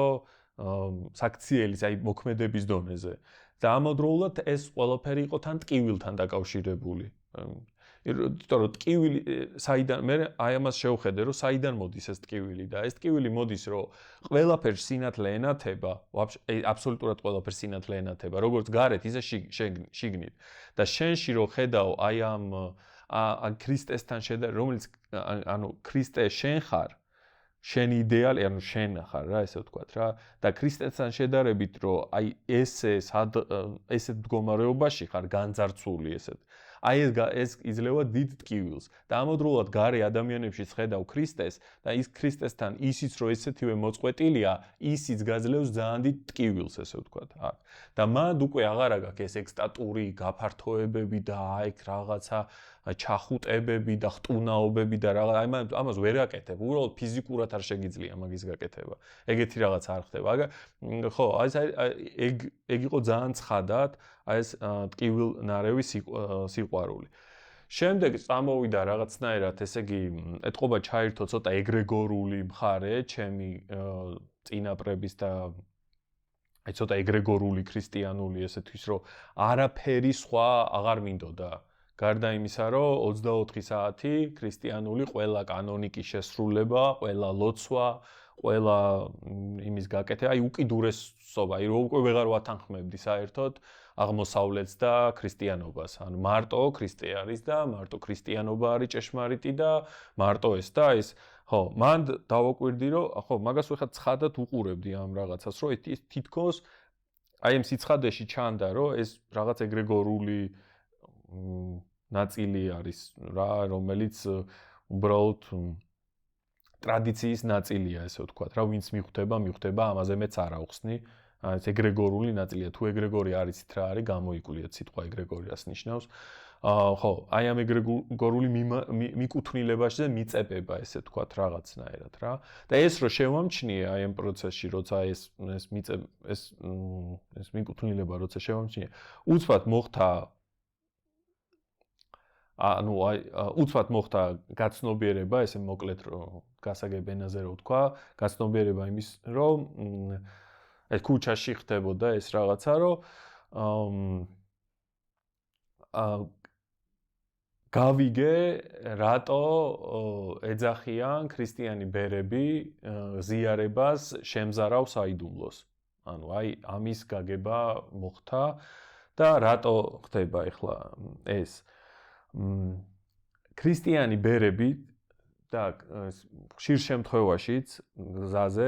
საქციელის აი მოქმედების დონეზე. და ამავდროულად ეს ყველაფერი იყო თან ტკივილთან დაკავშირებული. იმიტომ რომ ტკივილი საიდან მე აი ამას შევხედე რომ საიდან მოდის ეს ტკივილი და ეს ტკივილი მოდის რომ ყველაფერს სინათლე ენათება, აბსოლუტურად ყველაფერს სინათლე ენათება, როგორც გარეთ ისე შიგნით. და შენში რო ხედავ აი ამ ქრისტესთან შედარებით, რომელიც ანუ ქრისტე შენ ხარ, შენი იდეალი, ანუ შენ ხარ რა, ესე ვთქვათ რა. და ქრისტესთან შედარებით რომ აი ესეთ მდგომარეობაში ხარ განძარცული ესეთ. აი ეს იძლევა დიდ ტკივილს და ამავდროულად გარე ადამიანებში ხედავ ქრისტეს და ის ქრისტესთან ისიც რომ ესეთივე მოწყვეტილია, ისიც გაძლევს ძალიან დიდ ტკივილს, ესე ვთქვათ. და მანდ უკვე აღარ აქვს ეს ექსტატური გაფართოებები და აი რაღაცა ჩახუტებები და ხტუნაობები და რაღაც აი ამას ვერ აკეთებ, უბრალოდ ფიზიკურად არ შეგიძლია მაგის გაკეთება. ეგეთი რაღაც არ ხდება. ხო, ეგ იყო ძალიან ცხადად, აი ეს ტკივილნარევი სიყვარული. შემდეგ წამოვიდა რაღაცნაირად, ესე იგი, ეთყობა ჩაირთო ცოტა ეგრეგორული მხარე, ჩემი წინაპრების და აი ცოტა ეგრეგორული ქრისტიანული ესეთვის, რომ არაფერი სხვა აღარ მინდოდა. გარდა იმისა, რომ 24 საათი ქრისტიანული ყველა კანონიკის შესრულება, ყველა ლოცვა, ყველა იმის გაკეთება, აი უკიდურესობა, აი რომ უკვე ვეღარ ვათანხმებდი საერთოდ აღმოსავლეთს და ქრისტიანობას. ანუ მარტო ქრისტე არის და მარტო ქრისტიანობა არის ჭეშმარიტი და მარტო ეს და ეს ხო, მან დავაკვირდი, რომ ხო, მაგას ვეხა ცხადად უყურებდი ამ რაღაცას, რომ თითქოს აი ამ სიცხადეში ჩანდა, რომ ეს რაღაც ეგრეგორული ნაწილი არის რა, რომელიც უბრალოდ ტრადიციის ნაწილია, ესე ვთქვათ, რა, ვინც მიხვდება, ამაზე მეც არ ავხსნი. ეს ეგრეგორული ნაწილია. თუ ეგრეგორი არიცით რა არის, გამოიკვლიეთ სიტყვა ეგრეგორიას ნიშნავს. ხო, აი ამ ეგრეგორული მიკუთვნილებაში და მიწებება, ესე ვთქვათ, რაღაცნაირად რა. და ეს რო შევამჩნიე აი ამ პროცესში, როცა ეს მიკუთვნილება როცა შევამჩნიე, უცბად მოხდა ანუ აი უცბად მოხდა გაცნობიერება, ესე მოკლედ რომ გასაგებ ენაზე რო ვთქვა, გაცნობიერება იმის, რომ ეს ქუჩაში ხდებოდა ეს რაღაცა, რომ გავიგე, რატო ეძახიან ქრისტიანი ბერები ზიარებას შემზარავ საიდუმლოს. ანუ აი ამის გაგება მოხდა და რატო ხდება ახლა ეს ქრისტიანი ბერები და ხშირ შემთხვევაშიც გზაზე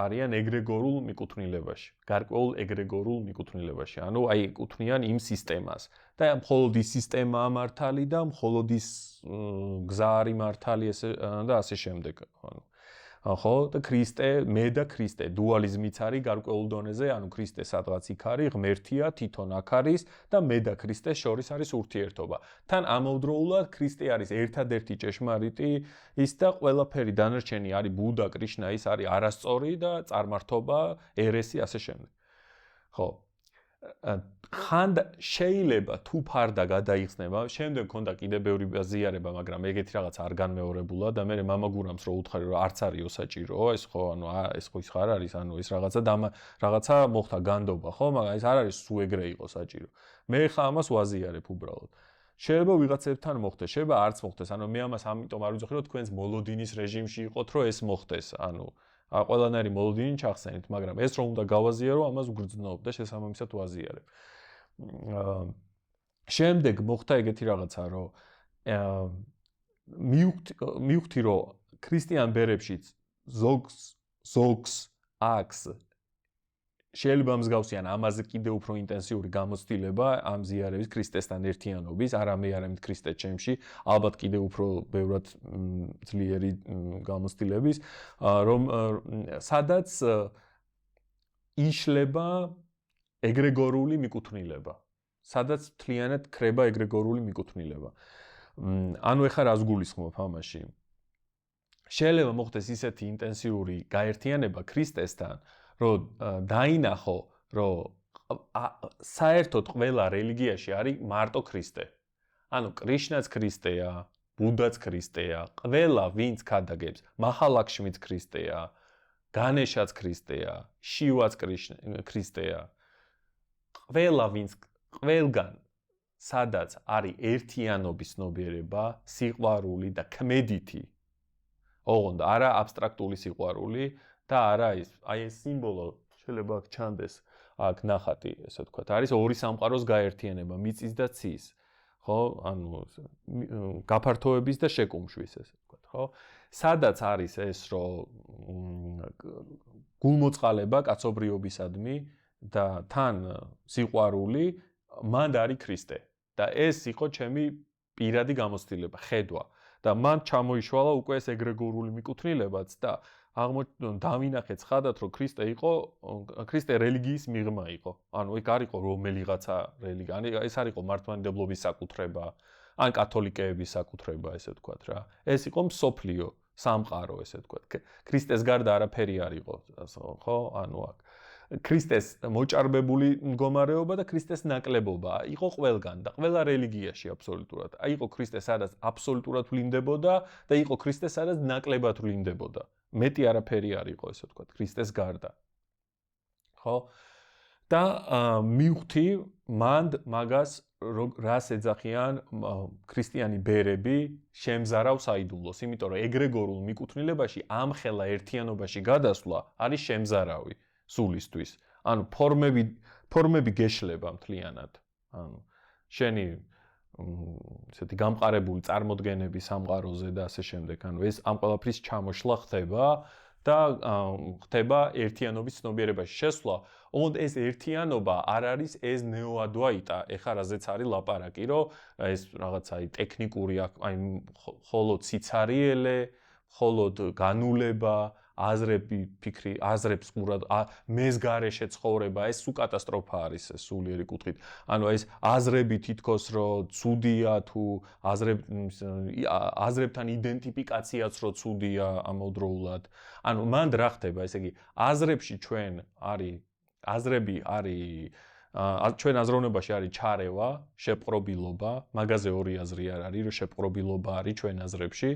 არიან ეგრეგორულ მიკუთვნილებაში, გარკვეულ ეგრეგორულ მიკუთვნილებაში. ანუ აი ეკუთვნიან იმ სისტემას. და მხოლოდ ის სისტემაა მართალი და მხოლოდ ის გზა არის მართალი და ასე შემდეგ. ხო, და ქრისტე, მე და ქრისტე, დუალიზმიც არის გარკვეულ დონეზე, ანუ ქრისტე სადღაც იქ არის, ღმერთია, თვითონ აქ არის და მე და ქრისტეს შორის არის ურთიერთობა. თან ამავდროულად ქრისტე არის ერთადერთი ჭეშმარიტი ის და ყველაფერი დანარჩენი არის ბუდა, კრიშნა, ის არის არასწორი და წარმართობა, ერესი ასე შემდეგ. ხო. ხან შეიძლება თუ ფარდა გადაიხსნება, შემდეგ მქონდა კიდე ბევრი ზიარება, მაგრამ ეგეთი რაღაც არ განმეორებულა და მე მამა გურამს რო უთხარი რომ არც არის საჭირო, ეს ხო, ანუ ეს ხო ის ხარ არის, ანუ ეს რაღაცა მოხდა განდობა, ხო, მაგრამ ეს არ არის სულ ეგრე იყო საჭირო. მე ხა ამას ვაზიარებ უბრალოდ. შეიძლება ვიღაცებთან მოხდეს, შეიძლება არც მოხდეს, ანუ მე ამას ამიტომ არ ვიძახი, რომ თქვენს მოლოდინის რეჟიმში იყოთ, რომ ეს მოხდეს, ანუ ყველანაირი მოლოდინი ჩახსენით, მაგრამ ეს რომ უნდა გავაზიარო, ამას ვგრძნობ და შესაბამისად ვაზიარებ. შემდეგ მოხდა ეგეთი რაღაცა, რომ მივხვდი, რომ ქრისტიან ბერებშიც ზოგს აქვს შეიძლება მსგავსიან ამაზე კიდე უფრო ინტენსიური გამოცდილება ამ ზიარების ქრისტესთან ერთიანობის, არა მე არამედ ქრისტე ჩემში, ალბათ კიდე უფრო ბევრად ძლიერი გამოცდილების, რომ სადაც იშლება ეგრეგორული მიკუთვნილება, სადაც მთლიანად ქრება ეგრეგორული მიკუთვნილება. ანუ ეხლა რას გულისხმობ ამაში? შეიძლება მოხდეს ისეთი ინტენსიური გაერთიანება ქრისტესთან, რომ დაინახო, რომ საერთოდ ყველა რელიგიაში არის მარტო ქრისტე. ანუ კრიშნაც ქრისტეა, ბუდაც ქრისტეა, ყველა ვინც ქადაგებს, მაჰალაქშმიც ქრისტეა, განეშაც ქრისტეა, შივაც ქრისტეა. ყველა ვინც ყველგან სადაც არის ერთიანობის ცნობიერება, სიყვარული და ქმედითი. ოღონდ არა აბსტრაქტული სიყვარული და არა ის, აი ეს სიმბოლო შეიძლება აქ ჩანდეს, აქ ნახატი, ესე ვთქვათ, არის ორი სამყაროს გაერთიანება, მიწის და ცის. ხო, ანუ გაფართოების და შეკუმშვის, ესე ვთქვათ, ხო? სადაც არის ეს, რომ გულმოწყალება კაცობრიობისადმი და თან სიყვარული, მანდ არის ქრისტე. და ეს იყო ჩემი პირადი გამოცდილება, ხედვა. და მან ჩამოიშვალა უკვე ეს ეგრეგორული მიკუთვნილებაც და დავინახეთ ცხადად, რომ ქრისტე რელიგიის მიღმა იყო. ანუ იქ არ იყო რომელიღაცა რელიგია, ეს არ იყო მართლმადიდებლობის საკუთრება, ან კათოლიკეების საკუთრება, ესე ვთქვათ რა. ეს იყო მსოფლიო, სამყარო, ესე ვთქვათ. ქრისტეს გარდა არაფერი არ იყო, ხო? ანუ აქ ქრისტეს მოჭარბებული მდგომარეობა და ქრისტეს ნაკლებობა იყო ყველგან და ყველა რელიგიაში აბსოლუტურად. იყო ქრისტე სადაც აბსოლუტურად ვლინდებოდა და იყო ქრისტე სადაც ნაკლებად ვლინდებოდა. მეტი არაფერი არ იყო, ესე ვთქვათ, ქრისტეს გარდა. ხო? და მივხვდი მანდ მაგას რას ეძახიან ქრისტიანი ბერები შემზარავ საიდუმლოს, იმიტომ რომ ეგრეგორულ მიკუთვნილებაში ამხელა ერთიანობაში გადასვლა არის შემზარავი სულისთვის. ანუ ფორმები გეშლება მთლიანად. ანუ შენი ესეთი გამყარებული წარმოდგენები სამყაროზე და ასე შემდეგ. ანუ ეს ამ ყველაფრის ჩამოშლა ხდება და ხდება ერთიანობის ცნობიერებაში შესვლა. ოღონდ ეს ერთიანობა არ არის ეს ნეოადვაიტა, ეხლა რაზეც არის ლაპარაკი, რომ ეს რაღაცა ტექნიკური, აი მხოლოდ სიცარიელე, მხოლოდ განულება, აზრები, ფიქრი, აზრებს ყურად, მეს გარეშე ცხოვრება, ეს სულ კატასტროფა არის ეს სულიერი კუთხით. ანუ ეს აზრები თითქოს რომ ცუდია თუ აზრებთან იდენტიფიკაციაც რომ ცუდია ამავდროულად. ანუ მანდ რა ხდება, ესე იგი, აზრებში ჩვენ არის აზრები არის ჩვენ აზროვნებაში არის ჩარევა, შეპყრობილობა, მაგაზე ორი აზრი არ არის, რომ შეპყრობილობა არის ჩვენ აზრებში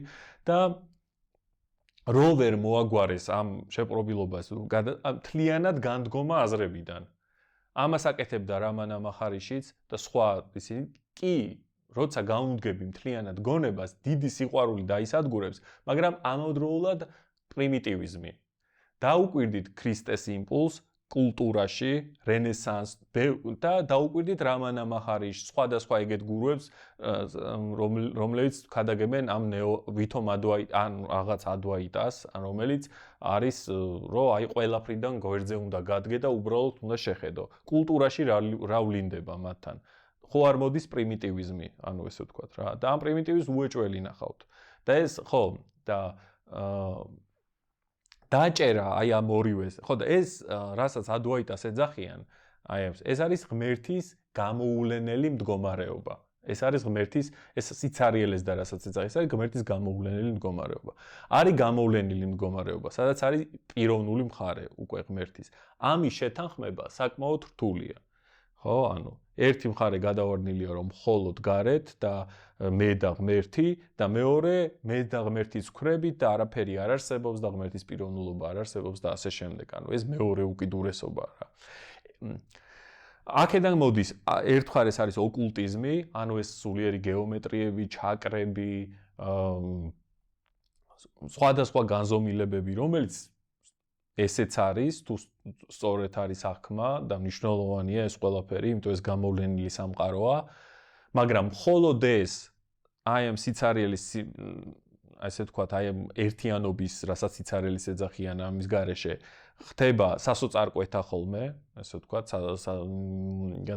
და რო ვერ მოაგვარეს ამ შეპყრობილობას მთლიანად განდგომა აზრებიდან. ამას აკეთებდა რამანა მახარიშიც და სხვა ისინი კი როცა გაუნდგები მთლიანად გონებას, დიდი სიყვარული დაისადგურებს, მაგრამ ამავდროულად პრიმიტივიზმი. დაუკვირდით ქრისტეს იმპულს კულტურაში, რენესანს და დაუკვირდით რამანა მახარიშს, სხვადასხვა ეგეთ გურუებს, რომლებიც ქადაგებენ ამ ვითომ ადვაიტ ან რაღაც ადვაიტას, რომელიც არის რომ აი ყველაფრიდან გვერდზე უნდა გადგე და უბრალოდ უნდა შეხედო. კულტურაში რა ვლინდება მათთან? ხო არ მოდის პრიმიტივიზმი, ანუ ესე ვთქვათ რა. და ამ პრიმიტივიზმს უეჭველი ნახავთ. და ეს ხო და დაჭერა აი ამ ორივეს. ხო და ეს რასაც ადვაიტას ეძახიან, აი ეს არის ღმერთის გამოულენელი მდგომარეობა. ეს არის ღმერთის ეს სიცარიელეს და რასაც ეძახის, არის ღმერთის გამოულენელი მდგომარეობა. არის გამოულენელი მდგომარეობა, სადაც არის პიროვნული მხარე უკვე ღმერთის. ამის შეთანხმება საკმაოდ რთულია. ხო, ანუ ერთი მხარე გადავარდნილია რომ მხოლოდ გარეთ და მე და ღმერთი და მეორე მე და ღმერთის ვქრებით და არაფერი არ არსებობს და ღმერთის პიროვნულობა არ არსებობს და ასე შემდეგ. ანუ ეს მეორე უკიდურესობა რა. აქედან მოდის ერთ მხარეს არის ოკულტიზმი, ანუ ეს სულიერი გეომეტრიები, ჩაკრები, სხვადასხვა განზომილებები, რომელიც ესეც არის, თუ სწორედ არის აღქმა და მნიშვნელოვანია ეს ყველაფერი, იმიტომ ეს გამოვლენილი სამყაროა, მაგრამ მხოლოდ ეს აი ამ სიცარიელის ასე ვთქვათ, აი ამ ერთიანობის, რასაც სიცარიელის ეძახიან ამის გარეშე, ხდება სასოწარკვეთა ხოლმე, ასე ვთქვათ,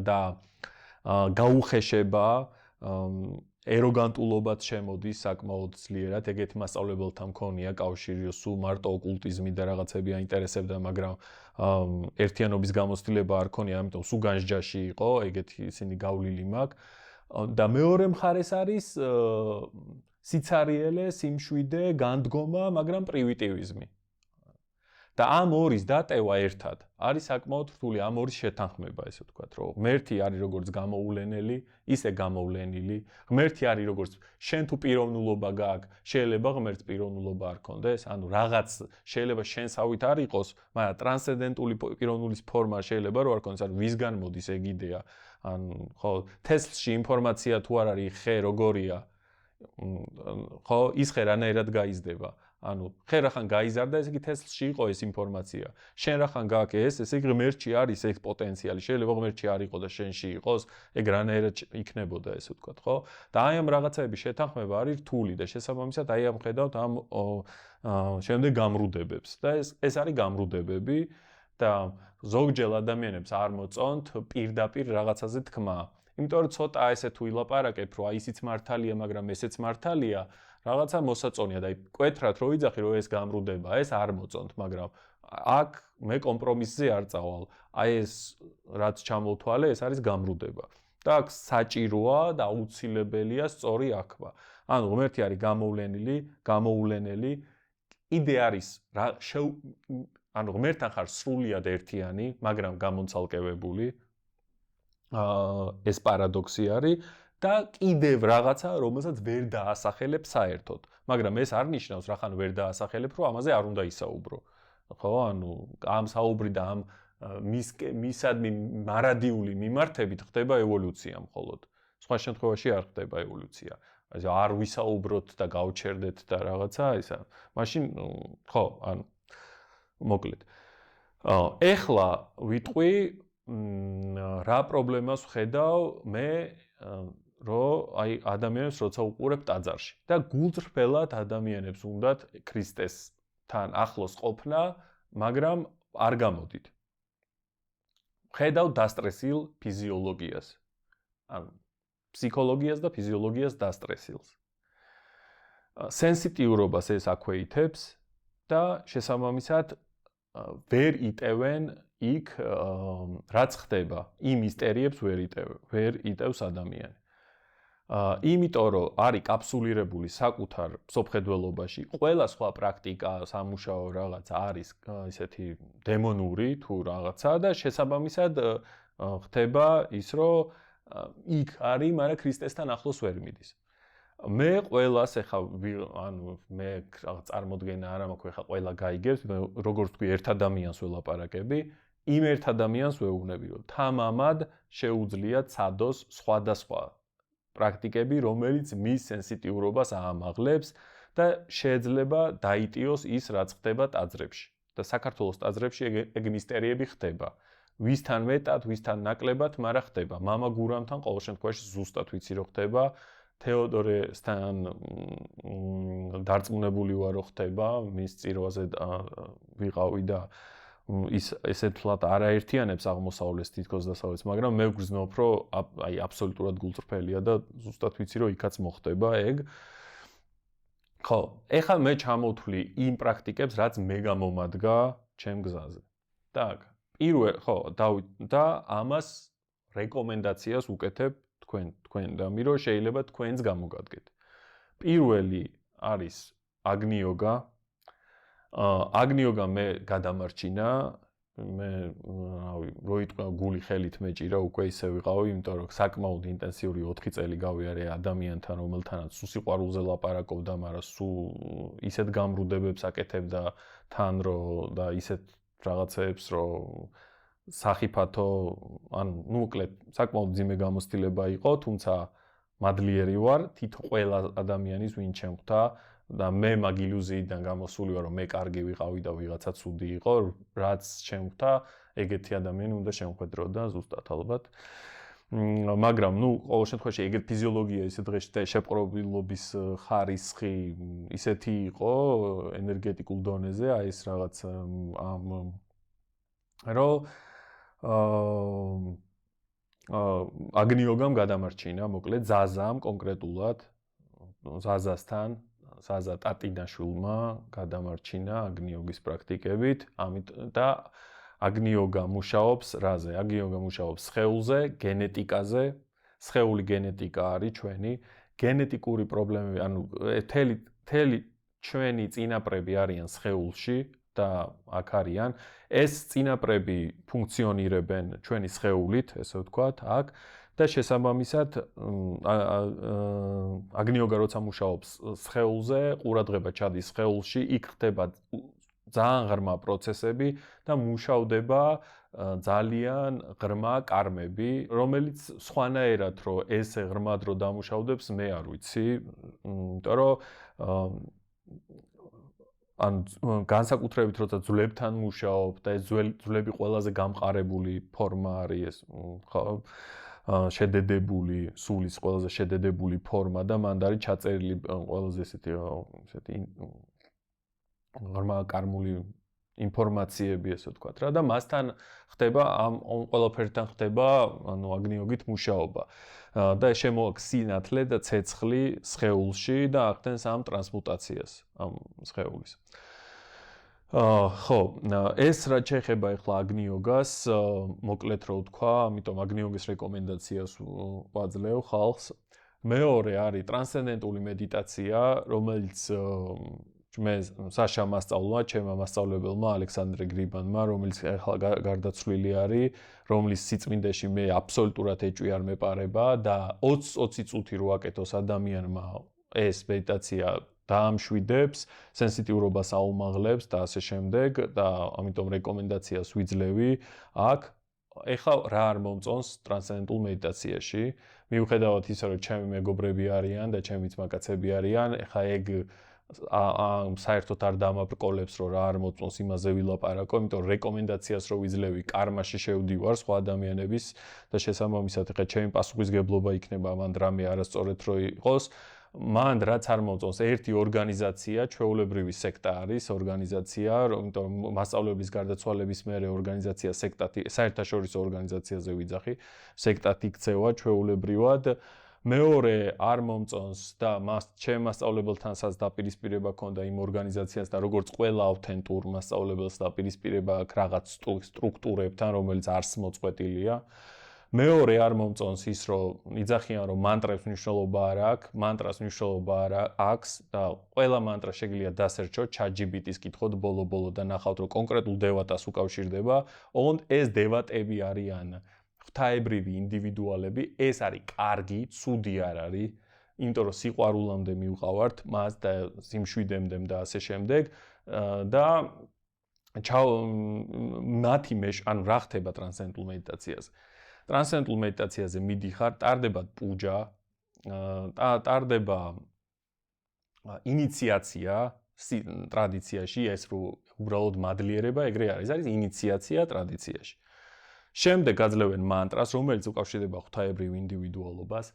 და გაუხეშება, ეროგანტულობაც შემოდის საკმაოდ ძლიერად, ეგეთი მასწავლებელთა მქონია კავშირი, სულ მარტო ოკულტიზმი და რაღაცები აინტერესებდა, მაგრამ ერთიანობის გამოცდილება არ ქონია, ამიტომ სულ განსჯაში იყო, ეგეთი ისინი გავლილი მაქვს. და მეორე მხარეს არის სიცარიელე, სიმშვიდე, განდგომა, მაგრამ პრიმიტივიზმი. და ამ ორის დატევა ერთად არის საკმაოდ რთული, ამ ორის შეთანხმება, ესე ვთქვათ, რომ ღმერთი არის როგორც გამოულენელი, ისე გამოვლენილი, ღმერთი არის როგორც შენ თუ პიროვნულობა გაქვს, შეიძლება ღმერთს პიროვნულობა არ ქონდეს, ანუ რაღაც შეიძლება შენსავით არ იყოს, მაგრამ ტრანსცენდენტული პიროვნულის ფორმა შეიძლება რომ არ ქონდეს, ანუ ვისგან მოდის ეგ იდეა, ანუ ხო, თესლში ინფორმაცია თუ არ არის, ხე როგორია, ხო, ის ხე რანაირად გაიზრდება. ანუ ხე რახან გაიზარდა, ესე იგი თესლში იყო ეს ინფორმაცია. შენ რახან გაქვს ეს, ესე იგი ღმერთში არის ეს პოტენციალი. შეიძლება ღმერთში არ იყოს და შენში იყოს, ეგ რანაირად იქნებოდა, ესე ვთქვათ, ხო? და აი ამ რაღაცების შეთანხმება არის რთული და შესაბამისად აი ამ ხედავთ ამ შემდეგ გამრუდებებს. და ეს არის გამრუდებები და ზოგჯერ ადამიანებს არ მოწონთ პირდაპირ რაღაცაზე თქმა. იმიტომ რომ ცოტა ესე თუ ილაპარაკებ, რომ აი ისიც მართალია, მაგრამ ესეც მართალია, რაღაცა მოსაწონია და კვეთრად რო ვიძახი რომ ეს გამრუდება, ეს არ მოწონთ, მაგრამ აქ მე კომპრომისზე არ წავალ. აი ეს რაც ჩამოვთვალე, ეს არის გამრუდება. და აქ საჭიროა და აუცილებელია სწორი აღქმა. ანუ ღმერთი არის გამოულენელი, კიდე არის ანუ ღმერთთან ხარ სრულიად ერთიანი, მაგრამ გამონცალკევებული. ეს პარადოქსი არის და კიდევ რაღაცა, რომელსაც ვერ დაასახელებ საერთოდ. მაგრამ ეს არ ნიშნავს, რახან ვერ დაასახელებ, რომ ამაზე არ უნდა ისაუბრო. ხო, ანუ ამ საუბრი და ამ მისადმი მარადიული მიმართებით ხდება ევოლუცია მხოლოდ. სხვა შემთხვევაში არ ხდება ევოლუცია. ასე არ ვისაუბროთ და გავჩერდეთ და რაღაცა ისა. მაშინ ხო, ანუ მოკლედ. ეხლა ვიტყვი რა პრობლემას ვხედავ მე რომ აი ადამიანებს როცა უყურებ ტაძარში და გულწრფელად ადამიანებს უნდათ ქრისტესთან ახლოს ყოფნა, მაგრამ არ გამოდით. ხედავ დასტრესილ ფიზიოლოგიას. ანუ ფსიქოლოგიას და ფიზიოლოგიას დასტრესილს. სენსიტიურობას ეს აქვეითებს და შესაბამისად ვერ იტევენ იქ რაც ხდება, იმ ისტერიებს ვერ იტევს ადამიანი. იმიტომ რომ არის კაფსულირებული საკუთარ მსოფლმხედველობაში, ყველა სხვა პრაქტიკა, სამუშაო რაღაცა არის ისეთი დემონური თუ რაღაცა და შესაბამისად ხდება ის რომ იქ არის, მაგრამ ქრისტესთან ახლოს ვერ მიდის. მე ყველას ეხა ანუ მე რაღაც წარმოდგენა არ მაქვს, ეხა ყველა გაიგებს, მე როგორც თქვი ერთ ადამიანს ველაპარაკები, იმ ერთ ადამიანს ვეუბნები, რომ თამამად შეუძლია ცადოს სხვადასხვა პრაქტიკები, რომელიც მის სენსიტიურობას აამაღლებს და შეიძლება დაიტიოს ის, რაც ხდება ტაძრებში. და საქართველოს ტაძრებში ეგ მისტერიები ხდება. ვისთან მეტად, ვისთან ნაკლებად, მაგრამ ხდება. მამა გურამთან ყოველ შემთხვევაში ზუსტად ვიცი რომ ხდება. თეოდორესთან დარწმუნებული ვარ რომ ხდება, მის წირვაზე ვიყავი და ის ესეთლად არაერთიანებს აღმოსავლეს თითქოს დასავლეთს, მაგრამ მე ვგრძნობ, რომ აი აბსოლუტურად გულწრფელია და ზუსტად ვიცი რომ იქაც მოხდება ეგ. ხო, ეხლა მე ჩამოვთვლი იმ პრაქტიკებს, რაც მე გამომადგა ჩემ გზაზე. так, პირველ ხო, და ამას რეკომენდაციას უკეთებ თქვენ რამე რომ შეიძლება თქვენს გამოგადგეთ. პირველი არის აგნიოგა. აგნიოგა მე გადამარჩინა, მე რავი, როიტყვა გული ხელით მეჭირა უკვე ისე ვიყავი, იმიტომ რომ საკმაოდ ინტენსიური 4 წელი გავიარე ადამიანთან, რომელთანაც სულ სიყვარულზე ლაპარაკობდა, მაგრამ სულ ისეთ გამრუდებებს აკეთებდა თან რომ და ისეთ რაღაცებს რომ სახიფათო, ანუ მოკლედ საკმაოდ ძიმე გამოცდილება იყო, თუმცა მადლიერი ვარ თითო ყველა ადამიანის ვინ ჩემხვდა და მე მაგ ილუზიიდან გამოსული ვარ რომ მე კარგი ვიყავი და ვიღაცა ცუდი იყო, რაც ჩემხვდა, ეგეთი ადამიანი უნდა შემხვედრო და ზუსტად ალბათ. მაგრამ ნუ ყოველ შემთხვევაში ეგეთ ფიზიოლოგია ისე დღეში და შეპყრობილობის ხარისხი ისეთი იყო ენერგეტიკულ დონეზე, აი ეს რაღაც ამ რომ აგნიოგამ გადამარჩინა, მოკლედ ზაზამ კონკრეტულად, ზაზასთან, ზაზა ტატინაშვილმა გადამარჩინა აგნიოგის პრაქტიკებით, ამიტომ და აგნიოგა მუშაობს რაზე? აგნიოგა მუშაობს სხეულზე, გენეტიკაზე. სხეული გენეტიკა არის ჩვენი გენეტიკური პრობლემები, ანუ თელი ჩვენი წინაპრები არიან სხეულში და აქ არიან. ეს წინაპრები ფუნქციონირებენ ჩვენი სხეულით, ესე ვთქვათ, აქ და შესაბამისად აგნიოგა როცა მუშაობს სხეულზე, ყურადღება ჩადის სხეულში, იქ ხდება ძალიან ღრმა პროცესები და მუშავდება ძალიან ღრმა კარმები, რომელიც სხვანაირად რომ ესე ღრმად რომ დამუშავდებს, მე არ ვიცი, იმიტომ რომ ან განსაკუთრებით როცა ძვლებთან მუშაობ და ეს ძვლები ყველაზე გამყარებული ფორმა არის ეს ხო შედედებული სულის ყველაზე შედედებული ფორმა და მანდ არის ჩაწერილი ყველაზე ესეთი ღრმა კარმული ინფორმაციები ესე ვთქვათ რა და მასთან ხდება ამ ყველაფერთან ხდება ანუ აგნიოგით მუშაობა და შემოაქვს სინათლე და ცეცხლი სხეულში და ახდენს ამ ტრანსმუტაციას ამ სხეულის. ხო, ეს რაც შეეხება ახლა აგნიოგას, მოკლედ რო ვთქვა, ამიტომ აგნიოგის რეკომენდაციას ვაძლევ ხალხს. მეორე არის ტრანსცენდენტული მედიტაცია, რომელიც მე საშა მასწავლმა, ჩემმა მასწავლებელმა ალექსანდრე გრიბანმა, რომელიც ახლა გარდაცვლილი არის, რომლის სიწმინდეში მე აბსოლუტურად ეჭვი არ მეპარება და 20 წუთი რო აკეთოს ადამიანმა ეს მედიტაცია დაამშვიდებს, სენსიტიურობას აუმაღლებს და ასე შემდეგ და ამიტომ რეკომენდაციას ვიძლევი აქ ეხლა რა არ მომწონს ტრანსცენდენტულ მედიტაციაში მიუხედავად ისა რომ ჩემი მეგობრები არიან და ჩემიც მაკაცები არიან ეხლა ეგ საერთოდ არ დამაბრკოლებს რომ რა არ მოწონს იმაზე ვილაპარაკო იმიტომ რეკომენდაციას რო ვიძლევი კარმაში შევდივარ სხვა ადამიანების და შესაბამისად ეხლა ჩემი პასუხისგებლობა იქნება მანდ რამე არასწორად რო იყოს მან რაც არ მომწონს ერთი ორგანიზაცია ჩვეულებრივი სექტა არის ორგანიზაცია იმიტომ მასწავლებლის გარდაცვალების მერე ორგანიზაცია სექტათი საერთაშორისო ორგანიზაციაზე ვიძახი სექტათი იქცევა ჩვეულებრივად მეორე არ მომწონს და ჩემ მასწავლებელთანაც დაპირისპირება ქონდა იმ ორგანიზაციას და როგორც ყველა ავთენტურ მასწავლებელს დაპირისპირება აქვს რაღაც სტრუქტურებთან რომელიც არს მოწყვეტილია მეორე არ მომწონს ის რომ იძახიან რომ მანტრებს მნიშვნელობა არ აქვს, მანტრას მნიშვნელობა არ აქვს და ყველა მანტრა შეგიძლია დასერჩოთ ChatGPT-ს კითხოთ ბოლო-ბოლო და ნახავთ რომ კონკრეტულ დევატას უკავშირდება, ოღონდ ეს დევატები არიან ღვთაებრივი ინდივიდუალები, ეს არის კარგი, ცუდი არ არის, იმიტომ რომ სიყვარულამდე მივყავართ მას და სიმშვიდემდე და ასე შემდეგ და მათი ანუ რა ხდება ტრანსცენდენტულ მედიტაციაზე ტრანსცენდენტულ მედიტაციაზე მიდიხარ, ტარდება პუჯა, ტარდება ინიციაცია ტრადიციაში, ეს რო უბრალოდ მადლიერება ეგრე არის, არის ინიციაცია ტრადიციაში. შემდეგ გაძლევენ მანტრას, რომელიც უკავშირდება ღვთაებრივ ინდივიდუალობას.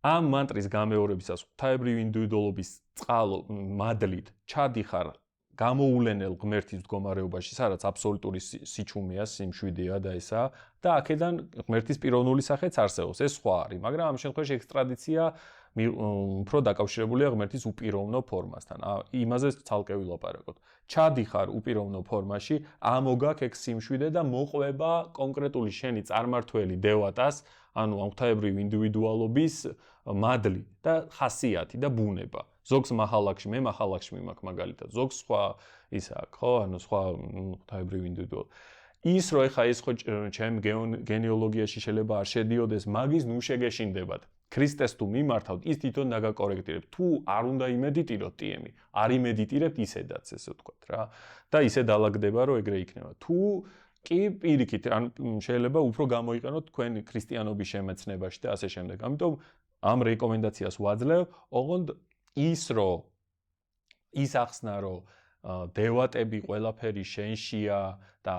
ამ მანტრის გამეორებისას ღვთაებრივ ინდივიდუალობის წყალო მადლით ჩადიხარ გამოულენელ ღმერთის მდგომარეობაში, სადაც აბსოლუტური სიჩუმეა, სიმშვიდეა და ესა და აქედან ღმერთის პიროვნული სახეც არსებობს. ეს სხვა არის, მაგრამ ამ შემთხვევაში ეს ტრადიცია უფრო დაკავშირებულია ღმერთის უპიროვნო ფორმასთან. იმაზე ცალკე ვილაპარაკოთ. ჩადიხარ უპიროვნო ფორმაში, ამოგაქვს ეგ სიმშვიდე და მოყვება კონკრეტული შენი წარმართველი დევატას, ანუ ღვთაებრივ ინდივიდუალობის მადლი და ხასიათი და ბუნება. ზოგს მახალაკში, მე მახალაკში მიმაქვს მაგალითად, ზოგს სხვა ის აქვს, ხო, ანუ სხვა ღვთაებრივ ინდივიდუალ. ის რო ეხა ეს ხო ჩემ გენეალოგიაში შეიძლება არ შედიოდეს, მაგის ნუ შეგეშინდებათ. ქრისტეს თუ მიმართავთ, ის თვითონ დაგაკორექტირებ. თუ არ უნდა იმედიტიროთ ტიემი, არ იმედიტირებთ ისედაც, ესე ვთქვათ რა. და ისე დაალაგდება, რომ ეგრე იქნება. თუ კი პირიქით, ან შეიძლება უფრო გამოიყენოთ თქვენ ქრისტიანობის შემეცნებაში და ასე შემდეგ. ამიტომ ამ რეკომენდაციას ვაძლევ, ოღონდ ის რომ ის ახსნა რომ დევატები ყველაფერი შენშია და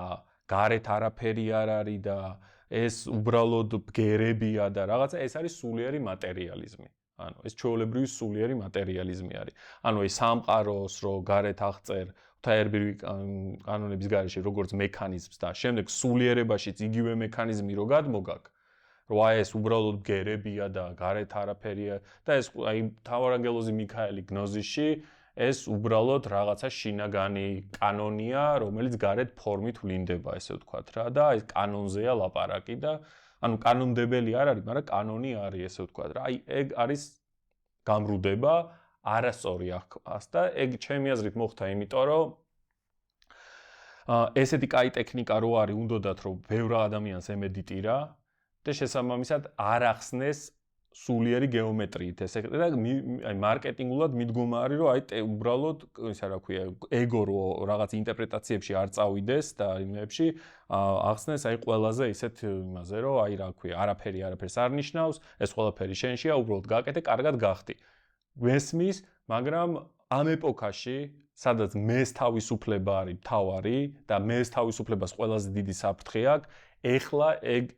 გარეთ არაფერი არ არის და ეს უბრალოდ ბგერებია და რაღაცა ეს არის სულიერი მატერიალიზმი. ანუ ეს ჩვეულებრივი სულიერი მატერიალიზმი არის. ანუ ეს სამყაროს რო გარეთ აღწერ ღვთაებრივი კანონების გარეშე როგორც მექანიზმს და შემდეგ სულიერებაშიც იგივე მექანიზმი რო გადმოგაკ რომ აი ეს უბრალოდ ბგერებია და გარეთ არაფერია და ეს აი მთავარანგელოზი მიქაელი გნოზისში ეს უბრალოდ რაღაცა შინაგანი კანონია რომელიც გარეთ ფორმით ვლინდება ესე ვთქვათ რა და ეს კანონზეა ლაპარაკი და ანუ კანონდებელი არ არის მაგრამ კანონი არის ესე ვთქვათ რა აი ეგ არის გამრუდება არასწორი აქვს და ეგ ჩემი აზრით მოხდა იმიტომ რომ ესეთი კაი ტექნიკა რო არის უნდათ რომ ბევრ ადამიანს ემედიტირა და შესაბამისად არ ახსნეს სულიერი გეომეტრიით ესე და აი მარკეტინგულად მიდგომა არის რომ აი უბრალოდ ისა რა ქვია ეგო რო რაღაც ინტერპრეტაციებში არ წავიდეს და იმებში ახსნეს აი ყველაზე ისეთ იმაზე რომ აი რა ქვია არაფერს არ ნიშნავს ეს ყველაფერი შენშია უბრალოდ გააკეთე კარგად გახდი მესმის მაგრამ ამ ეპოქაში სადაც მეს თავისუფლება არის თავარი და მეს თავისუფლებას ყველაზე დიდი საფრთხე აქვს ეხლა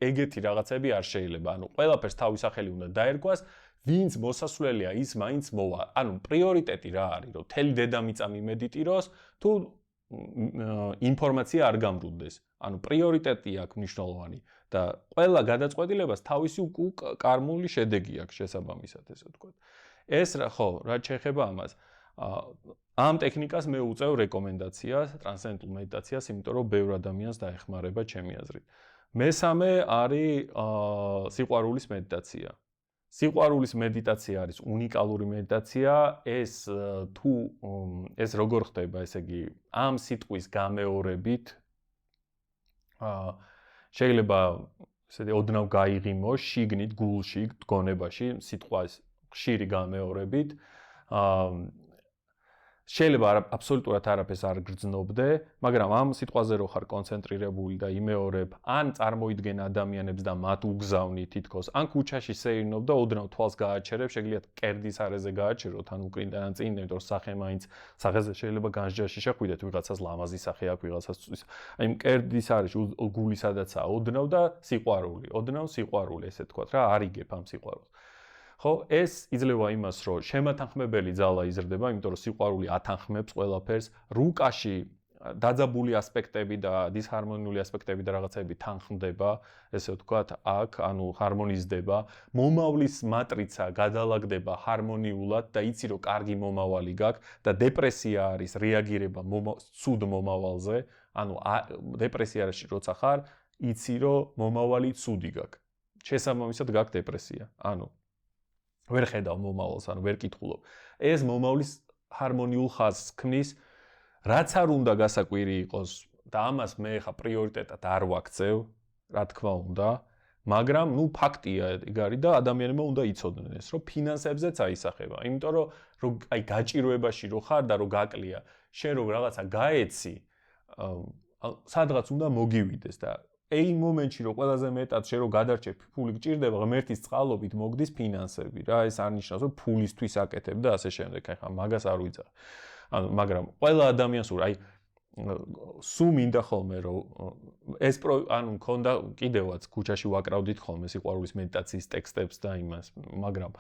ეგეთი რაღაცები არ შეიძლება. ანუ ყველაფერს თავის სახელი უნდა დაერქვას, ვინც მოსასვლელია, ის მაინც მოვა. ანუ პრიორიტეტი რა არის, რომ თელი დედამიწა მიმედიტიროს, თუ ინფორმაცია არ გამრუდდეს. ანუ პრიორიტეტი აქვს მნიშვნელოვანი და ყველა გადაწყვეტილებას თავისი კარმული შედეგი აქვს შესაბამისად, ესე ვთქვათ. ეს რა ხო, რა შეეხება ამას. ამ ტექნიკას მე უწევ რეკომენდაციას, ტრანსცენდენტულ მედიტაციას, იმიტომ რომ ბევრ ადამიანს დაეხმარება ჩემი აზრით. მესამე არის სიყვარულის მედიტაცია. სიყვარულის მედიტაცია არის უნიკალური მედიტაცია, თუ ეს როგორ ხდება, ესე იგი, ამ სიტყვის გამეორებით შეიძლება ესეთი ოდნავ გაიღიმოს შიგნით გულში, გონებაში, სიტყვის ხშირი გამეორებით. შეიძლება აბსოლუტურად არაფერს არ გრძნობდე, მაგრამ ამ სიტყვაზე რო ხარ კონცენტრირებული და იმეორებ, ან წარმოიდგენ ადამიანებს და მათ უგზავნი თითქოს, ან ქუჩაში სეირნობ და ოდნავ თვალს გააჩერებ, შეგიძლიათ კერდის არეზე გააჩეროთ, ან უკრიდან წინ, იმიტომ რომ სახე მაინც სახეზე შეიძლება განსჯაში შეხვიდეთ, ვიღაცას ლამაზი სახე აქვს, ვიღაცას წვის. აი კერდის არეში გული სადაცაა, ოდნავ და სიყვარული, ოდნავ სიყვარული, ესე თქვა რა, არიგებ ამ სიყვარულს. ხო, ეს იძლევა იმას, რომ შემათანხმებელი ძალა იზრდება, იმიტომ რომ სიყვარული ათანხმებს ყველაფერს, რუკაში დაძაბული ასპექტები და დისჰარმონიული ასპექტები და რაღაცები თანხმდება, ესე ვთქვათ, აქ, ანუ ჰარმონიზდება, მომავლის მატრიცა გადალაგდება ჰარმონიულად და იცი რომ კარგი მომავალი გაქვს და დეპრესია არის რეაგირება ცუდ მომავალზე, ანუ დეპრესიაში როცა ხარ, იცი რომ მომავალი ცუდი გაქვს. შესაბამისად გაქვს დეპრესია, ანუ ვერ ხედავ მომავალს, ანუ ვერ კითხულობ. ეს მომავლის ჰარმონიულ ხაზს ქმნის, რაც არ უნდა გასაკვირი იყოს და ამას მე ხა პრიორიტეტად არ ვაქცევ, რა თქმა უნდა, მაგრამ ფაქტია ეგ არის და ადამიანებმა უნდა იცოდნენ ეს, რომ ფინანსებზეც აისახება. იმიტომ რომ აი გაჭიროებაში რო ხარ და რო გაკლია, შენ რო რაღაცა გაეცი, სადღაც უნდა მოგივიდეს და ein მომენტში რომ ყველაზე მეტად შენ რო გადარჩებ ფული გჭირდება, ღმერთის წყალობით მოგდის ფინანსები რა, ეს არ ნიშნავს რომ ფულისთვის აკეთებ და ასე შემდეგ. ახლა მაგას არ ვიძახ. ანუ მაგრამ ყველა ადამიანს აი სულ მინდა ხოლმე რომ ეს ანუ მქონდა კიდევაც ქუჩაში ვაკრავდით ხოლმე სიყვარულის მედიტაციის ტექსტებს და იმას, მაგრამ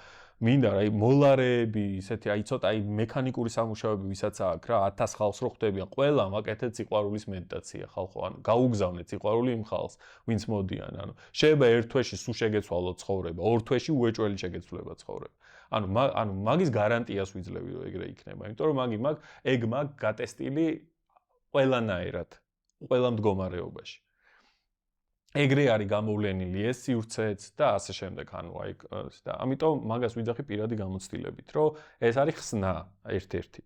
მინდა რა მოლარეები, ისეთი აი ცოტა აი მექანიკური სამუშაოები ვისაც აქვს რა 1000 ხალხს რო ხვდებიან, ყველა მაკეთეთ სიყვარულის მედიტაცია ხალხო, ანუ გაუგზავნეთ სიყვარული იმ ხალხს, ვინც მოდიან, ანუ შეიძლება ერთ თვეში სულ შეგეცვალოთ ცხოვრება, ორ თვეში უეჭველი შეგეცვლება ცხოვრება. ანუ მაგის გარანტიას ვიძლევი რომ ეგრე იქნება, იმიტომ რომ ეგ მაგ გატესტილი ყველანაირად, ყველა მდგომარეობაში. ეგრე არის გამოვლენილი ეს სივრცეც და ასე შემდეგ, ანუ აი და ამიტომ მაგას ვიძახი პირადი გამოცდილებით, რომ ეს არის ხსნა ერთ-ერთი.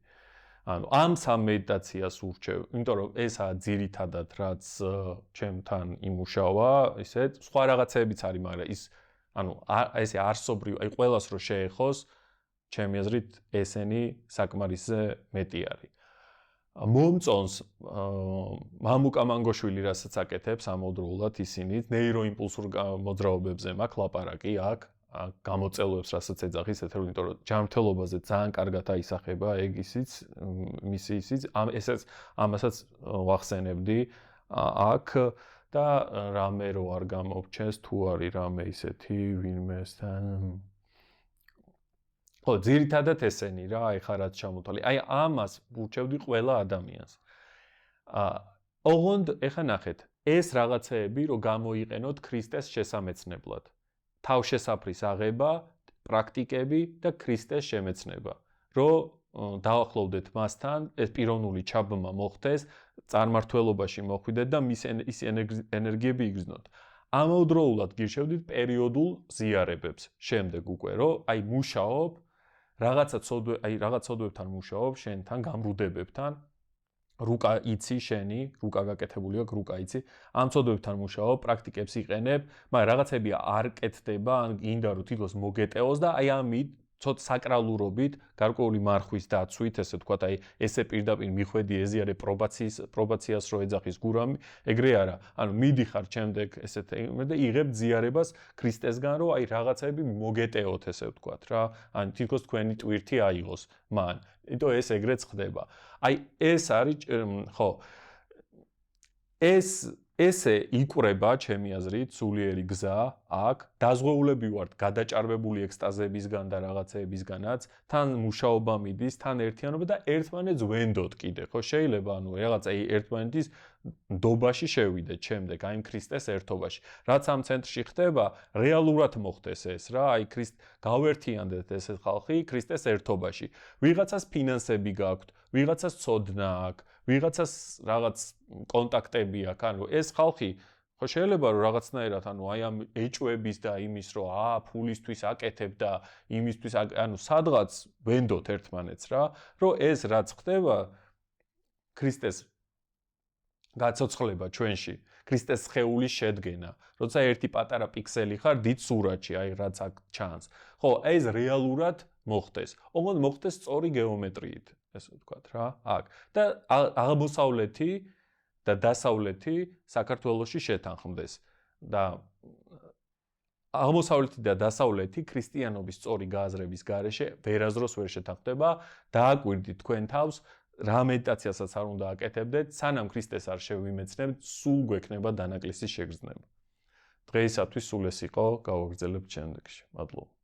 ანუ ამ სამ მედიტაციას ურჩევ, იმიტომ რომ ესაა ძირითადად რაც ჩემთან იმუშავა, ისეთ სხვა რაღაცებიც არის, მაგრამ ის ანუ ესე არსობრივ, აი ყველას რო შეეხოს, ჩემი აზრით ესენი საკმარისზე მეტი არის. მომწონს მამუკა მანგოშვილი რასაც აკეთებს ამავდროულად ისინი ნეიროიმპულსურ მოძრაობებზე მაქვს ლაპარაკი აქ გამოწელვებს რასაც ეძახის ეთერულ, იმიტომ რომ ჯანმრთელობაზე ძალიან კარგად აისახება ეგ ისიც მისი ისიც ამასაც ვახსენებდი აქ და რამე რო არ გამოვჩენს თუ არის რამე ისეთი ვინმესთან ხო, ძირითადად ესენი რა, აი ხა რაც ჩამოთვალე. აი ამას ვურჩევდი ყველა ადამიანს. ოღონდ ეხა ნახეთ, ეს რაღაცეები რო გამოიყენოთ ქრისტეს შესამეცნებლად. თავშესაფრის აღება, პრაქტიკები და ქრისტეს შემეცნება. რო დაახლოვდეთ მასთან, ეს პიროვნული ჩაბმა მოხდეს, წარმართველობაში მოხვიდეთ და ის ენერგიები იგრძნოთ. ამავდროულად გირჩევდით პერიოდულ ზიარებებს. შემდეგ უკვე რო აი მუშაობ რაღაცა ცოდვებთან მუშაობ, შენთან გამრუდებებთან, რუკა იცი შენი, რუკა გაკეთებული აქვს, რუკა იცი, ამ ცოდვებთან მუშაობ, პრაქტიკებს იყენებ, მაგრამ რაღაცები არ კეთდება, ან გინდა რომ თითქოს მოგეტეოს და აი ამით ცოტა საკრალურობით, გარკვეული მარხვის დაცვით, ესე ვთქვათ, აი ესე პირდაპირ მიხვედი ეზიარე პრობაციას რო ეძახის გურამი, ეგრე არა. ანუ მიდიხარ შემდეგ ესეთ და იღებ ზიარებას ქრისტესგან, რომ აი რაღაცები მოგეტეოთ, ესე ვთქვათ რა. ან თითქოს თქვენი ტვირთი აიღოს მან. იმიტომ ეს ეგრეც ხდება. აი ეს არის ხო. ესე იკვრება ჩემი აზრით სულიერი გზა აქ დაზღვეულები ვართ გადაჭარბებული ექსტაზებისგან და რაღაცეებისგანაც თან მუშაობა მიდის თან ერთიანობა და ერთმანეთს ვენდოთ კიდე ხო შეიძლება ანუ რაღაცა ერთმანეთის ნდობაში შევიდეთ შემდეგ აი ქრისტეს ერთობაში რაც ამ ცენტრში ხდება რეალურად მოხდეს ეს რა აი გავერთიანდეთ ეს ხალხი ქრისტეს ერთობაში ვიღაცას ფინანსები გაქვთ ვიღაცას ცოდნა აქვს ვიღაცას რაღაც კონტაქტები აქვს ანუ ეს ხალხი ხო შეიძლება რომ რაღაცნაირად ანუ აი ამ ეჭვების და იმის რომ ფულისთვის აკეთებ და იმისთვის ანუ სადღაც ვენდოთ ერთმანეთს რა რომ ეს რაც ხდება ქრისტეს გაცოცხლება ჩვენში ქრისტეს სხეულის შედგენა როცა ერთი პატარა პიქსელი ხარ დიდ სურათში აი რაც აქ ჩანს ხო ეს რეალურად მოხდეს ოღონდ მოხდეს სწორი გეომეტრიით ესე ვთქვათ რა აქ და აღმოსავლეთი და დასავლეთი საქართველოში შეთანხმდეს და აღმოსავლეთი და დასავლეთი ქრისტიანობის სწორი გააზრების გარეშე ვერასდროს ვერ შეთანხმდება დააკვირდით თქვენ თავს რა მედიტაციასაც არ უნდა აკეთებდეთ სანამ ქრისტეს არ შევიმეცნებთ სულ გვექნება დანაკლისის შეგრძნება დღეისათვის სულ ეს იყო გავაგრძელებთ შემდეგში მადლობა